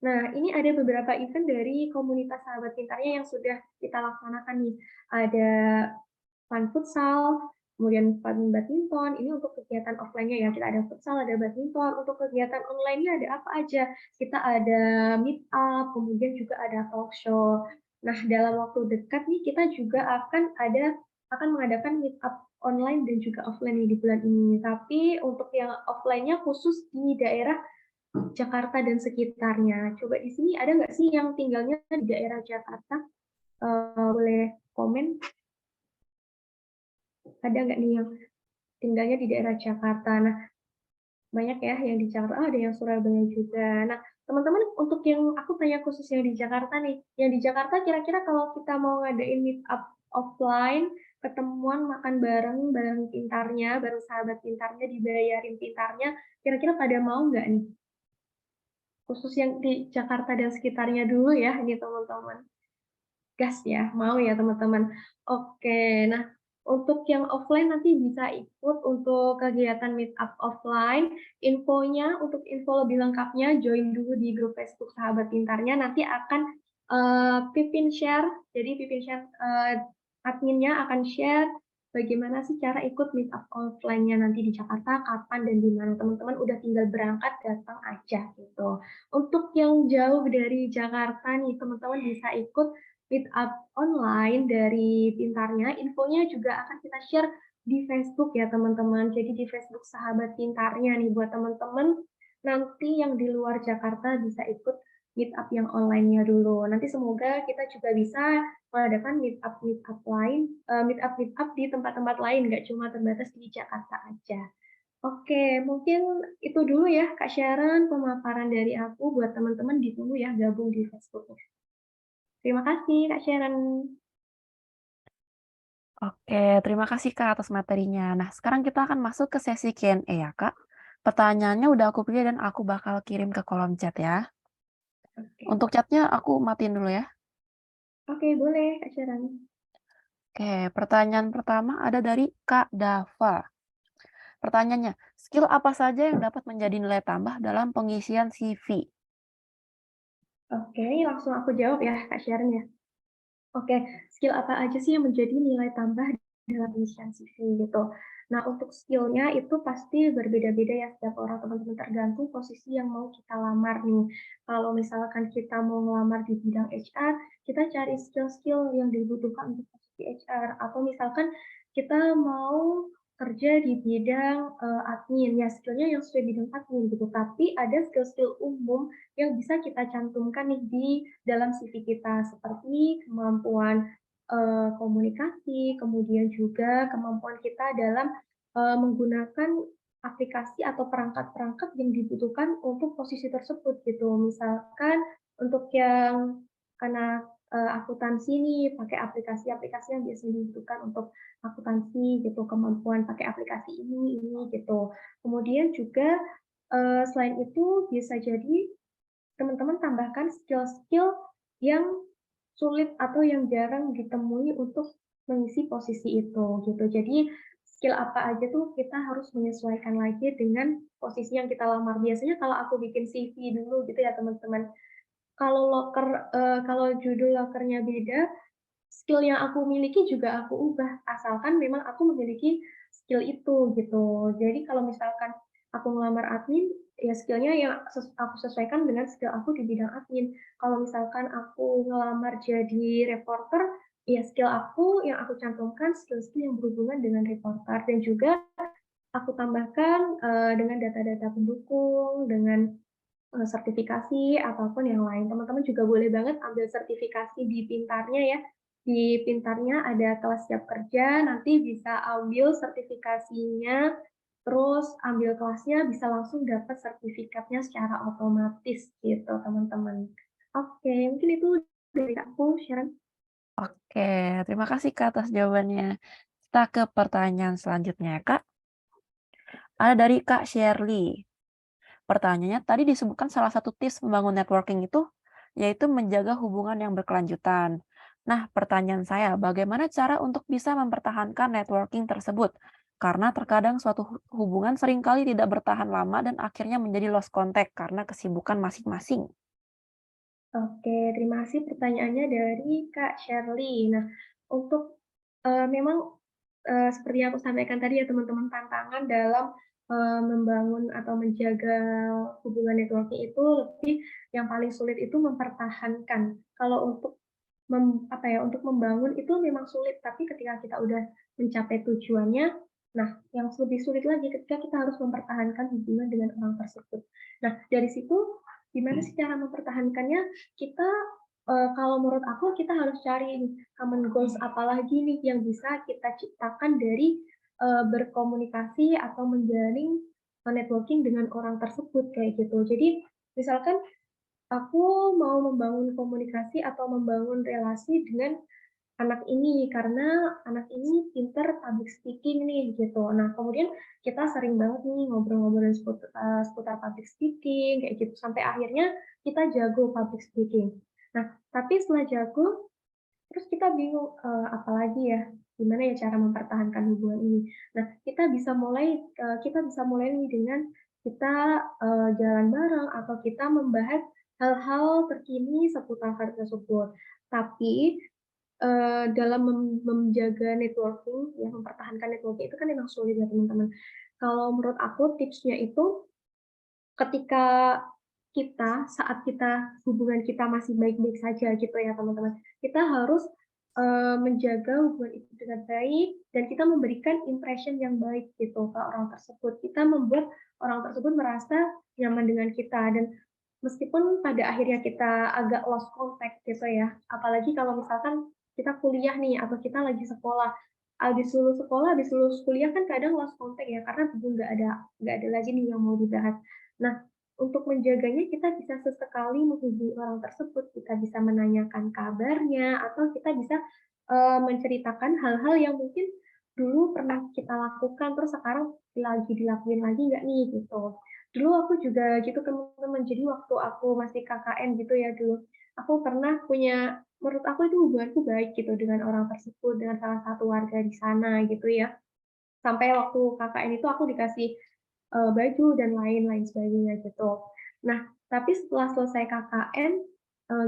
Nah, ini ada beberapa event dari komunitas Sahabat Pintarnya yang sudah kita laksanakan nih. Ada fun futsal, kemudian fun badminton. Ini untuk kegiatan offline-nya ya. Kita ada futsal, ada badminton. Untuk kegiatan online-nya ada apa aja? Kita ada meet up, kemudian juga ada talk show. Nah, dalam waktu dekat nih kita juga akan mengadakan meet up online dan juga offline nih di bulan ini. Tapi untuk yang offline-nya khusus di daerah Jakarta dan sekitarnya. Coba di sini ada nggak sih yang tinggalnya di daerah Jakarta? Boleh komen. Ada nggak nih yang tinggalnya di daerah Jakarta? Nah, banyak ya yang di Jakarta, ada yang Surabaya juga. Nah, teman-teman untuk yang aku tanya khusus yang di Jakarta nih, yang di Jakarta kira-kira kalau kita mau ngadain meet up offline, ketemuan makan bareng, bareng pintarnya, bareng sahabat pintarnya, dibayarin pintarnya, kira-kira pada mau nggak nih? Khusus yang di Jakarta dan sekitarnya dulu ya, ini teman-teman. Gas ya, mau ya teman-teman. Oke, nah untuk yang offline nanti bisa ikut untuk kegiatan meet up offline. Untuk info lebih lengkapnya join dulu di grup Facebook Sahabat Pintarnya. Nanti akan Pipin share. Jadi Pipin share adminnya akan share bagaimana sih cara ikut meet up offline-nya nanti di Jakarta, kapan dan di mana. Teman-teman udah tinggal berangkat, datang aja gitu. Untuk yang jauh dari Jakarta nih, teman-teman bisa ikut meet up online dari Pintarnya. Infonya juga akan kita share di Facebook ya teman-teman. Jadi di Facebook Sahabat Pintarnya nih buat teman-teman nanti yang di luar Jakarta bisa ikut meet up yang online-nya dulu. Nanti semoga kita juga bisa mengadakan meet up lain, meet up di tempat-tempat lain, nggak cuma terbatas di Jakarta aja. Oke, mungkin itu dulu ya Kak Sharon, pemaparan dari aku buat teman-teman ditunggu ya gabung di Facebook-nya. Terima kasih Kak Sharon. Oke, terima kasih Kak atas materinya. Nah, sekarang kita akan masuk ke sesi Q&A ya Kak. Pertanyaannya udah aku pilih dan aku bakal kirim ke kolom chat ya. Oke. Untuk chatnya aku matiin dulu ya. Oke, boleh Kak Sharon. Oke, pertanyaan pertama ada dari Kak Dava. Pertanyaannya, skill apa saja yang dapat menjadi nilai tambah dalam pengisian CV? Oke, langsung aku jawab ya Kak Sharon ya. Oke, skill apa aja sih yang menjadi nilai tambah dalam pengisian CV gitu. Nah, untuk skill-nya itu pasti berbeda-beda ya setiap orang, teman-teman, tergantung posisi yang mau kita lamar nih. Kalau misalkan kita mau ngelamar di bidang HR, kita cari skill-skill yang dibutuhkan untuk posisi HR. Atau misalkan kita mau kerja di bidang admin, ya skill-nya yang sesuai bidang admin gitu. Tapi ada skill-skill umum yang bisa kita cantumkan nih di dalam CV kita, seperti kemampuan, komunikasi, kemudian juga kemampuan kita dalam, menggunakan aplikasi atau perangkat-perangkat yang dibutuhkan untuk posisi tersebut gitu. Misalkan untuk yang anak, akuntansi nih, pakai aplikasi-aplikasi yang biasanya dibutuhkan untuk akuntansi gitu, kemampuan pakai aplikasi ini gitu. Kemudian juga, selain itu bisa jadi teman-teman tambahkan skill-skill yang sulit atau yang jarang ditemui untuk mengisi posisi itu, gitu. Jadi, skill apa aja tuh kita harus menyesuaikan lagi dengan posisi yang kita lamar. Biasanya kalau aku bikin CV dulu gitu ya teman-teman, kalau judul lokernya beda, skill yang aku miliki juga aku ubah, asalkan memang aku memiliki skill itu, gitu. Jadi kalau misalkan aku ngelamar admin, ya skill-nya yang aku sesuaikan dengan skill aku di bidang admin. Kalau misalkan aku ngelamar jadi reporter, ya skill aku yang aku cantumkan skill-skill yang berhubungan dengan reporter dan juga aku tambahkan, dengan data-data pendukung, dengan, sertifikasi ataupun yang lain. Teman-teman juga boleh banget ambil sertifikasi di Pintarnya ya. Di Pintarnya ada kelas siap kerja, nanti bisa ambil sertifikasinya, terus ambil kelasnya bisa langsung dapat sertifikatnya secara otomatis gitu, teman-teman. Oke, mungkin itu dari aku, Sharon. Oke, terima kasih Kak atas jawabannya. Kita ke pertanyaan selanjutnya ya Kak. Ada dari Kak Shirley. Pertanyaannya, tadi disebutkan salah satu tips membangun networking itu, yaitu menjaga hubungan yang berkelanjutan. Nah, pertanyaan saya, bagaimana cara untuk bisa mempertahankan networking tersebut? Karena terkadang suatu hubungan seringkali tidak bertahan lama dan akhirnya menjadi lost contact karena kesibukan masing-masing. Oke, terima kasih pertanyaannya dari Kak Shirley. Nah, untuk, memang, seperti yang aku sampaikan tadi ya teman-teman, tantangan dalam, membangun atau menjaga hubungan networking itu lebih yang paling sulit itu mempertahankan. Kalau untuk untuk membangun itu memang sulit, tapi ketika kita udah mencapai tujuannya, nah yang lebih sulit lagi ketika kita harus mempertahankan hubungan dengan orang tersebut. Nah, dari situ gimana sih cara mempertahankannya? Kita, kalau menurut aku kita harus cari common goals apalagi nih yang bisa kita ciptakan dari, berkomunikasi atau menjalin, networking dengan orang tersebut kayak gitu. Jadi misalkan aku mau membangun komunikasi atau membangun relasi dengan anak ini, karena anak ini pinter public speaking nih, gitu. Nah, kemudian kita sering banget nih ngobrol-ngobrolin seputar public speaking, kayak gitu, sampai akhirnya kita jago public speaking. Nah, tapi setelah jago, terus kita bingung, apalagi ya, gimana ya cara mempertahankan hubungan ini. Nah, kita bisa mulai nih dengan kita, jalan bareng atau kita membahas hal-hal terkini seputar hal tersebut. Tapi dalam menjaga networking, ya mempertahankan networking itu kan memang sulit ya teman-teman. Kalau menurut aku tipsnya itu ketika saat kita hubungan kita masih baik-baik saja gitu ya teman-teman, kita harus, menjaga hubungan itu dengan baik dan kita memberikan impression yang baik gitu ke orang tersebut. Kita membuat orang tersebut merasa nyaman dengan kita dan meskipun pada akhirnya kita agak lost contact gitu ya, apalagi kalau misalkan kita kuliah nih atau kita lagi sekolah, habis lulus kuliah kan kadang lost contact ya karena nggak ada lagi nih yang mau dibahas. Nah, untuk menjaganya kita bisa sesekali menghubungi orang tersebut, kita bisa menanyakan kabarnya atau kita bisa, menceritakan hal-hal yang mungkin dulu pernah kita lakukan terus sekarang lagi dilakuin lagi nggak nih gitu. Dulu aku juga gitu teman-teman, jadi waktu aku masih KKN gitu ya dulu, aku pernah punya menurut aku itu hubunganku baik gitu dengan orang tersebut, dengan salah satu warga di sana gitu ya. Sampai waktu KKN itu aku dikasih, baju dan lain-lain sebagainya gitu. Nah, tapi setelah selesai KKN,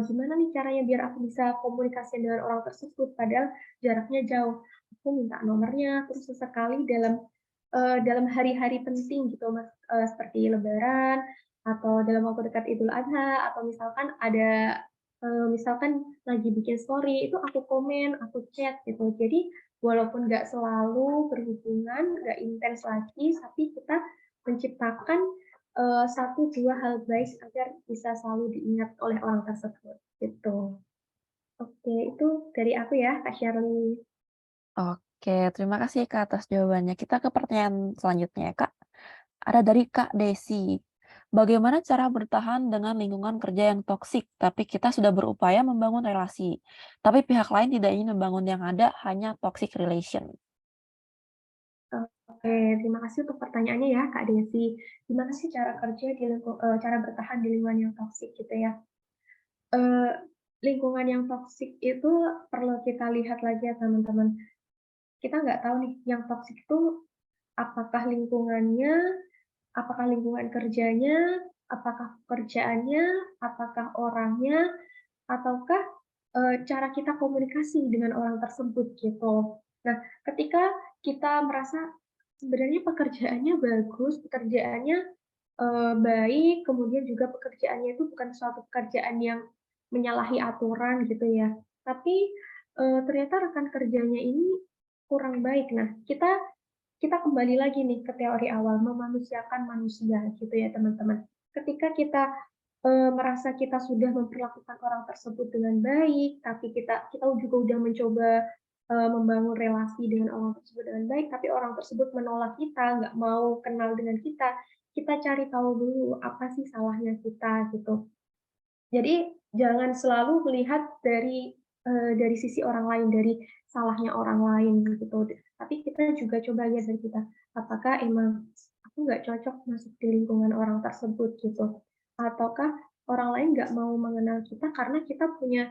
gimana nih caranya biar aku bisa komunikasi dengan orang tersebut padahal jaraknya jauh. Aku minta nomornya, terus sesekali dalam hari-hari penting gitu Mas, seperti lebaran atau dalam waktu dekat Idul Adha atau misalkan ada, misalkan lagi bikin story itu aku komen, aku chat gitu. Jadi walaupun nggak selalu berhubungan, nggak intens lagi, tapi kita menciptakan, 1, 2 hal baik agar bisa selalu diingat oleh orang tersebut, gitu. Oke, itu dari aku ya, Kak Sherly. Oke, terima kasih Kak atas jawabannya. Kita ke pertanyaan selanjutnya ya Kak. Ada dari Kak Desi. Bagaimana cara bertahan dengan lingkungan kerja yang toksik, tapi kita sudah berupaya membangun relasi, tapi pihak lain tidak ingin membangun yang ada, hanya toxic relation? Oke, terima kasih untuk pertanyaannya ya, Kak Desi. Gimana sih cara bertahan di lingkungan yang toksik gitu ya? Eee, Lingkungan yang toksik itu perlu kita lihat lagi ya teman-teman. Kita nggak tahu nih yang toksik itu apakah lingkungannya, apakah lingkungan kerjanya, apakah pekerjaannya, apakah orangnya, ataukah, cara kita komunikasi dengan orang tersebut gitu. Nah, ketika kita merasa sebenarnya pekerjaannya bagus, pekerjaannya, baik, kemudian juga pekerjaannya itu bukan suatu pekerjaan yang menyalahi aturan gitu ya, tapi, ternyata rekan kerjanya ini kurang baik. Nah, kita kembali lagi nih ke teori awal, memanusiakan manusia gitu ya teman-teman. Ketika kita, merasa kita sudah memperlakukan orang tersebut dengan baik, tapi kita juga udah mencoba, membangun relasi dengan orang tersebut dengan baik, tapi orang tersebut menolak kita, nggak mau kenal dengan kita cari tahu dulu apa sih salahnya kita gitu. Jadi jangan selalu melihat dari sisi orang lain, dari salahnya orang lain gitu. Tapi kita juga coba lihat dari kita, apakah emang aku nggak cocok masuk di lingkungan orang tersebut gitu, ataukah orang lain nggak mau mengenal kita karena kita punya,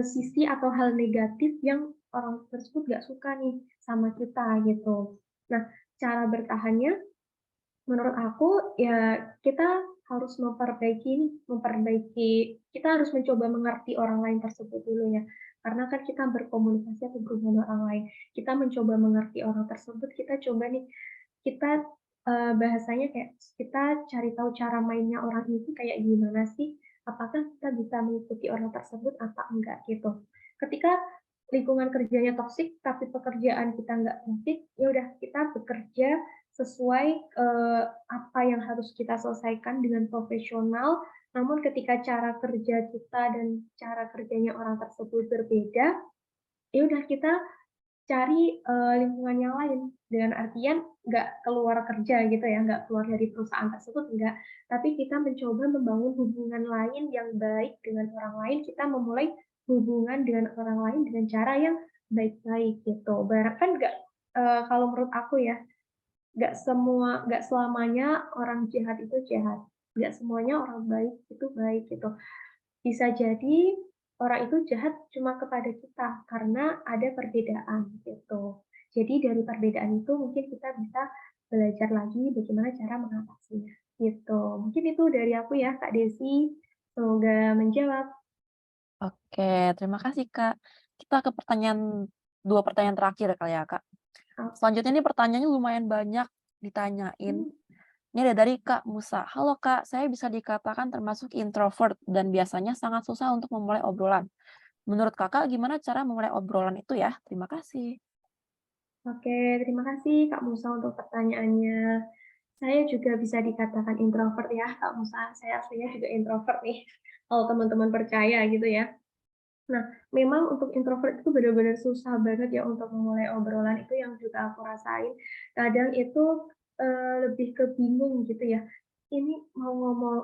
sisi atau hal negatif yang orang tersebut nggak suka nih sama kita gitu. Nah, cara bertahannya menurut aku, ya kita harus memperbaiki kita harus mencoba mengerti orang lain tersebut dulu ya. Karena kan kita berkomunikasi atau berhubungan dengan orang lain, kita mencoba mengerti orang tersebut, kita coba nih, kita, bahasanya kayak kita cari tahu cara mainnya orang itu kayak gimana sih, apakah kita bisa mengikuti orang tersebut apa enggak gitu. Ketika lingkungan kerjanya toksik, tapi pekerjaan kita nggak toksik, ya udah kita bekerja sesuai, apa yang harus kita selesaikan dengan profesional, namun ketika cara kerja kita dan cara kerjanya orang tersebut berbeda, ya udah kita cari, lingkungan yang lain. Dengan artian nggak keluar kerja gitu ya, nggak keluar dari perusahaan tersebut, enggak. Tapi kita mencoba membangun hubungan lain yang baik dengan orang lain, kita memulai hubungan dengan orang lain dengan cara yang baik-baik gitu. Kan nggak kalau menurut aku ya, nggak selamanya orang jahat itu jahat, nggak semuanya orang baik itu baik gitu. Bisa jadi orang itu jahat cuma kepada kita karena ada perbedaan gitu. Jadi dari perbedaan itu mungkin kita bisa belajar lagi bagaimana cara mengatasinya gitu. Mungkin itu dari aku ya Kak Desi, semoga menjawab. Oke, terima kasih Kak. Kita ke pertanyaan 2 pertanyaan terakhir kali ya, Kak. Selanjutnya ini pertanyaannya lumayan banyak ditanyain. Mmm, Ini ada dari Kak Musa. "Halo Kak, saya bisa dikatakan termasuk introvert dan biasanya sangat susah untuk memulai obrolan. Menurut Kakak gimana cara memulai obrolan itu ya? Terima kasih." oke, terima kasih Kak Musa untuk pertanyaannya. Saya juga bisa dikatakan introvert ya Kak Musa, saya aslinya juga introvert nih, kalau teman-teman percaya gitu ya. Nah, memang untuk introvert itu benar-benar susah banget ya untuk memulai obrolan, itu yang juga aku rasain. Kadang itu, lebih ke bingung gitu ya, ini mau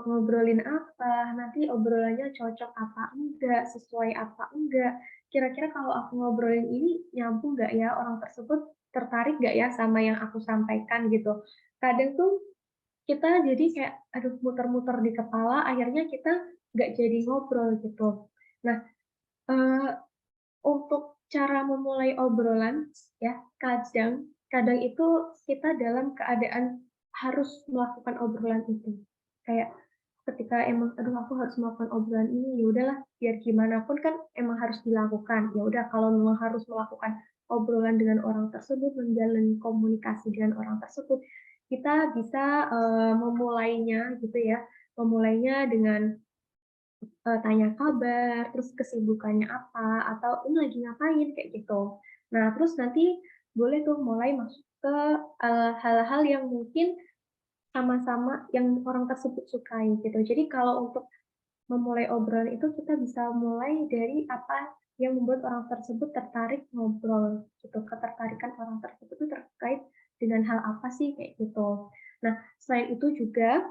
ngobrolin apa, nanti obrolannya cocok apa enggak, sesuai apa enggak, kira-kira kalau aku ngobrolin ini nyambung nggak ya, orang tersebut tertarik nggak ya sama yang aku sampaikan gitu. Kadang tuh kita jadi kayak, aduh muter-muter di kepala, akhirnya kita nggak jadi ngobrol gitu. Nah, eee untuk cara memulai obrolan ya, kadang kadang itu kita dalam keadaan harus melakukan obrolan itu. Kayak ketika emang, "Aduh aku harus melakukan obrolan ini," ya udahlah biar gimana pun kan emang harus dilakukan. Ya udah kalau memang harus melakukan obrolan dengan orang tersebut, menjalin komunikasi dengan orang tersebut, kita bisa, memulainya gitu ya, memulainya dengan tanya kabar, terus kesibukannya apa, atau ini lagi ngapain, kayak gitu. Nah, terus nanti boleh tuh mulai masuk ke, hal-hal yang mungkin sama-sama yang orang tersebut sukai gitu. Jadi kalau untuk memulai obrolan itu kita bisa mulai dari apa yang membuat orang tersebut tertarik ngobrol gitu, ketertarikan orang tersebut itu terkait dengan hal apa sih, kayak gitu. Nah, selain itu juga,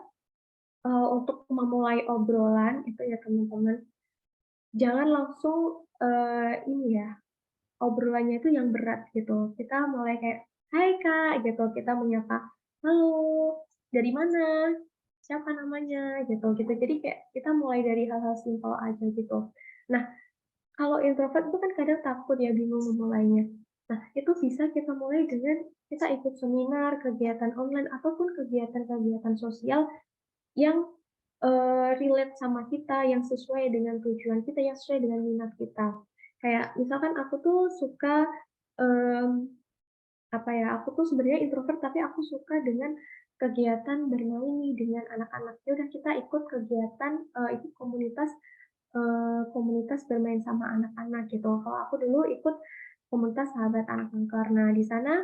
untuk memulai obrolan itu ya teman-teman, jangan langsung, ini ya, obrolannya itu yang berat gitu. Kita mulai kayak, "Hai Kak," gitu, kita menyapa, "Halo, dari mana? Siapa namanya?" Gitu gitu. Jadi kayak kita mulai dari hal-hal simpel aja gitu. Nah, kalau introvert itu kan kadang takut ya, bingung memulainya. Nah, itu bisa kita mulai dengan kita ikut seminar, kegiatan online, ataupun kegiatan-kegiatan sosial yang, relate sama kita, yang sesuai dengan tujuan kita, yang sesuai dengan minat kita. Kayak misalkan aku tuh suka, mmm, apa ya, aku tuh sebenarnya introvert, tapi aku suka dengan kegiatan bermain nih dengan anak-anak. Ya udah kita ikut kegiatan, ikut komunitas bermain sama anak-anak gitu. Kalau aku dulu ikut komunitas sahabat anak kanker. Nah, di sana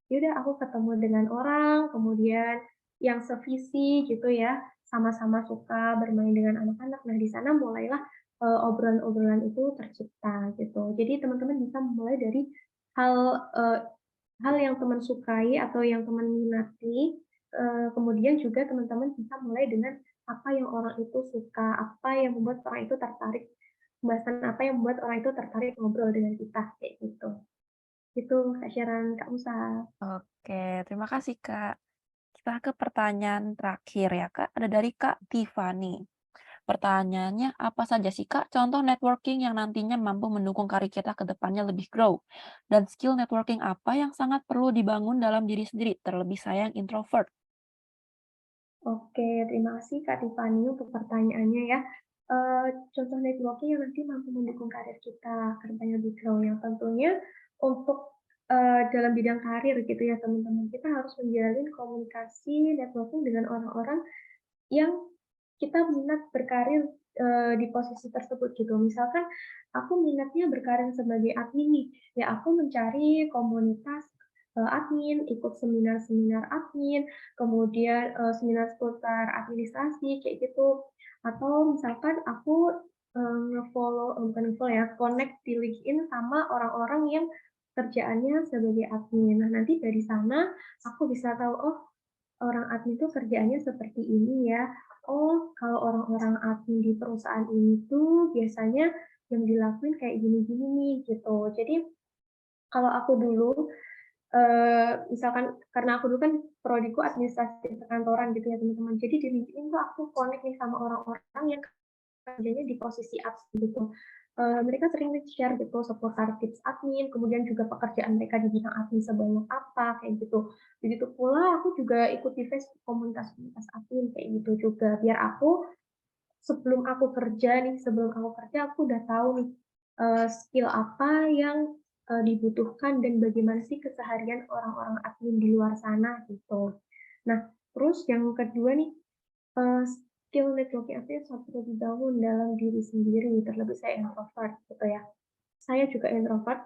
ya udah aku ketemu dengan orang, kemudian yang sevisi gitu ya, sama-sama suka bermain dengan anak-anak. Nah, di sana mulailah, obrolan-obrolan itu tercipta gitu. Jadi teman-teman bisa mulai dari hal, eee, hal yang teman sukai atau yang teman minati, kemudian juga teman-teman bisa mulai dengan apa yang orang itu suka, apa yang membuat orang itu tertarik, pembahasan apa yang membuat orang itu tertarik ngobrol dengan kita, kayak gitu. Itu Kak Sheran, Kak Musa. Oke, terima kasih Kak. Kita ke pertanyaan terakhir ya Kak, ada dari Kak Tiffany. Pertanyaannya, apa saja sih Kak contoh networking yang nantinya mampu mendukung karir kita ke depannya lebih grow? Dan skill networking apa yang sangat perlu dibangun dalam diri sendiri, terlebih saya yang introvert? Oke, terima kasih Kak Tiffany untuk pertanyaannya ya. Contoh networking yang nanti mampu mendukung karir kita ke depannya lebih grow, yang tentunya untuk, dalam bidang karir gitu ya teman-teman, kita harus menjalin komunikasi networking dengan orang-orang yang kita minat berkarir, di posisi tersebut gitu. Misalkan aku minatnya berkarir sebagai admin nih, ya aku mencari komunitas, admin, ikut seminar-seminar admin, kemudian, seminar seputar administrasi kayak gitu. Atau misalkan aku, bukan nge-follow ya, connect di LinkedIn sama orang-orang yang kerjaannya sebagai admin. Nah, nanti dari sana aku bisa tahu, oh orang admin tuh kerjaannya seperti ini ya. Oh, kalau orang-orang admin di perusahaan ini tuh biasanya yang dilakuin kayak gini-gini nih, gitu. Jadi kalau aku dulu, misalkan karena aku dulu kan prodiku administrasi perkantoran gitu ya teman-teman. Jadi di LinkedIn tuh aku connect nih sama orang-orang yang kerjanya di posisi admin gitu. Mereka sering share gitu seputar tips admin, kemudian juga pekerjaan mereka di bidang admin sebanyak apa, kayak gitu. Begitu pula aku juga ikut di Facebook komunitas-komunitas admin kayak gitu juga, biar aku sebelum aku kerja nih, sebelum aku kerja aku udah tahu nih, skill apa yang, dibutuhkan dan bagaimana sih keseharian orang-orang admin di luar sana gitu. Nah, terus yang kedua nih, skill networking aku yang sangat perlu dibangun dalam diri sendiri, terlebih saya introvert gitu ya. Saya juga introvert.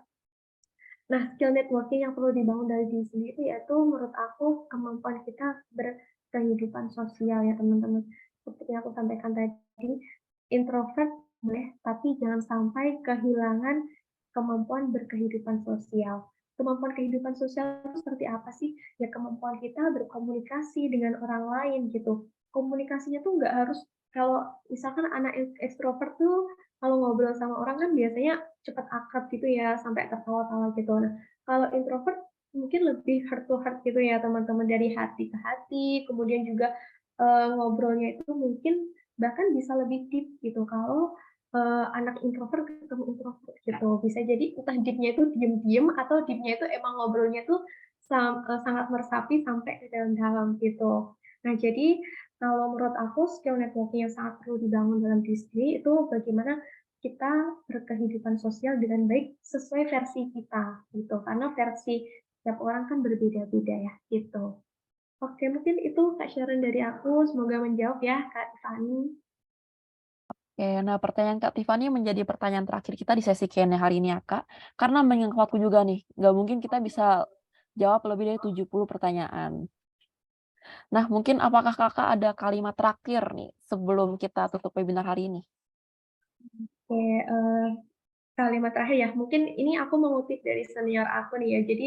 Nah, skill networking yang perlu dibangun dari diri sendiri yaitu menurut aku kemampuan kita berkehidupan sosial ya teman-teman. Seperti yang aku sampaikan tadi, introvert boleh, tapi jangan sampai kehilangan kemampuan berkehidupan sosial. Kemampuan kehidupan sosial itu seperti apa sih? Ya kemampuan kita berkomunikasi dengan orang lain gitu. Komunikasinya tuh nggak harus kalau misalkan anak ekstrovert tuh kalau ngobrol sama orang kan biasanya cepat akrab gitu ya, sampai tertawa-tawa gitu. Nah, kalau introvert mungkin lebih heart to heart gitu ya teman-teman, dari hati ke hati, kemudian juga, ngobrolnya itu mungkin bahkan bisa lebih deep gitu kalau, anak introvert ketemu introvert gitu. Bisa jadi entah deep-nya itu diem-diem atau deep-nya itu emang ngobrolnya tuh sangat meresapi sampai ke dalam-dalam gitu. Nah jadi, kalau menurut aku skill networking yang sangat perlu dibangun dalam diri sendiri itu bagaimana kita berkehidupan sosial dengan baik sesuai versi kita gitu, karena versi tiap orang kan berbeda-beda ya, gitu. Oke, mungkin itu Kak Sharon dari aku, semoga menjawab ya Kak Tiffany. Oke, nah pertanyaan Kak Tiffany menjadi pertanyaan terakhir kita di sesi Q&A hari ini ya, Kak. Karena mengingat waktu juga nih, nggak mungkin kita bisa jawab lebih dari 70 pertanyaan. Nah, mungkin apakah Kakak ada kalimat terakhir nih sebelum kita tutup webinar hari ini? Oke, kalimat terakhir ya, mungkin ini aku mengutip dari senior aku nih ya. Jadi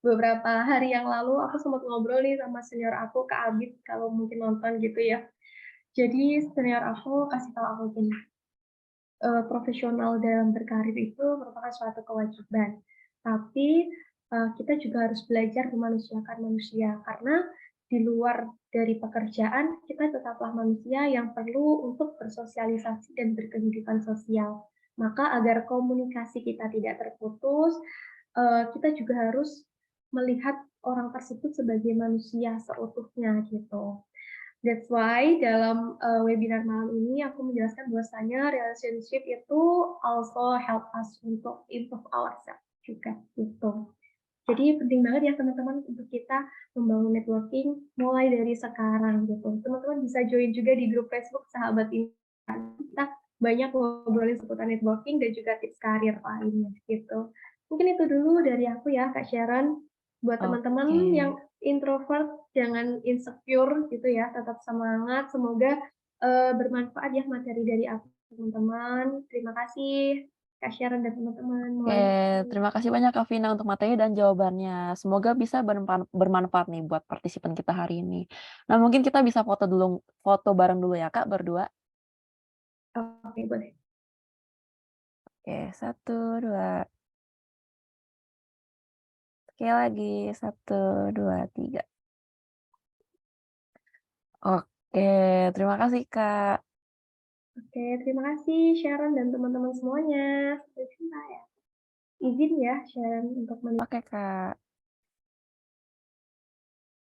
beberapa hari yang lalu aku sempat ngobrol nih sama senior aku, Kak Abid, kalau mungkin nonton gitu ya. Jadi senior aku kasih tahu aku gini, profesional dalam berkarir itu merupakan suatu kewajiban. Tapi, kita juga harus belajar memanusiakan manusia, karena di luar dari pekerjaan, kita tetaplah manusia yang perlu untuk bersosialisasi dan berkehidupan sosial. Maka agar komunikasi kita tidak terputus, kita juga harus melihat orang tersebut sebagai manusia seutuhnya gitu. That's why dalam, webinar malam ini aku menjelaskan bahwasanya relationship itu also help us untuk improve ourselves juga, gitu. Jadi penting banget ya teman-teman untuk kita membangun networking mulai dari sekarang gitu. Teman-teman bisa join juga di grup Facebook Sahabat Insan. Kita banyak ngobrolin seputar networking dan juga tips karir lainnya gitu. Mungkin itu dulu dari aku ya Kak Sharon. Buat Oke. teman-teman yang introvert jangan insecure gitu ya, tetap semangat. Semoga bermanfaat ya materi dari aku teman-teman. Terima kasih Kak Sharon dan teman-teman. Oke, Mohon maaf. terima kasih banyak Kak Vina untuk materi dan jawabannya. Semoga bisa bermanfaat nih buat partisipan kita hari ini. Nah, mungkin kita bisa foto bareng dulu ya Kak, berdua. Oke, boleh. Oke, satu, dua. Sekali lagi, satu, dua, tiga. Oke, terima kasih Kak. Oke, terima kasih Sharon dan teman-teman semuanya. Sampai jumpa ya. Izin ya Sharon untuk Oke Kak.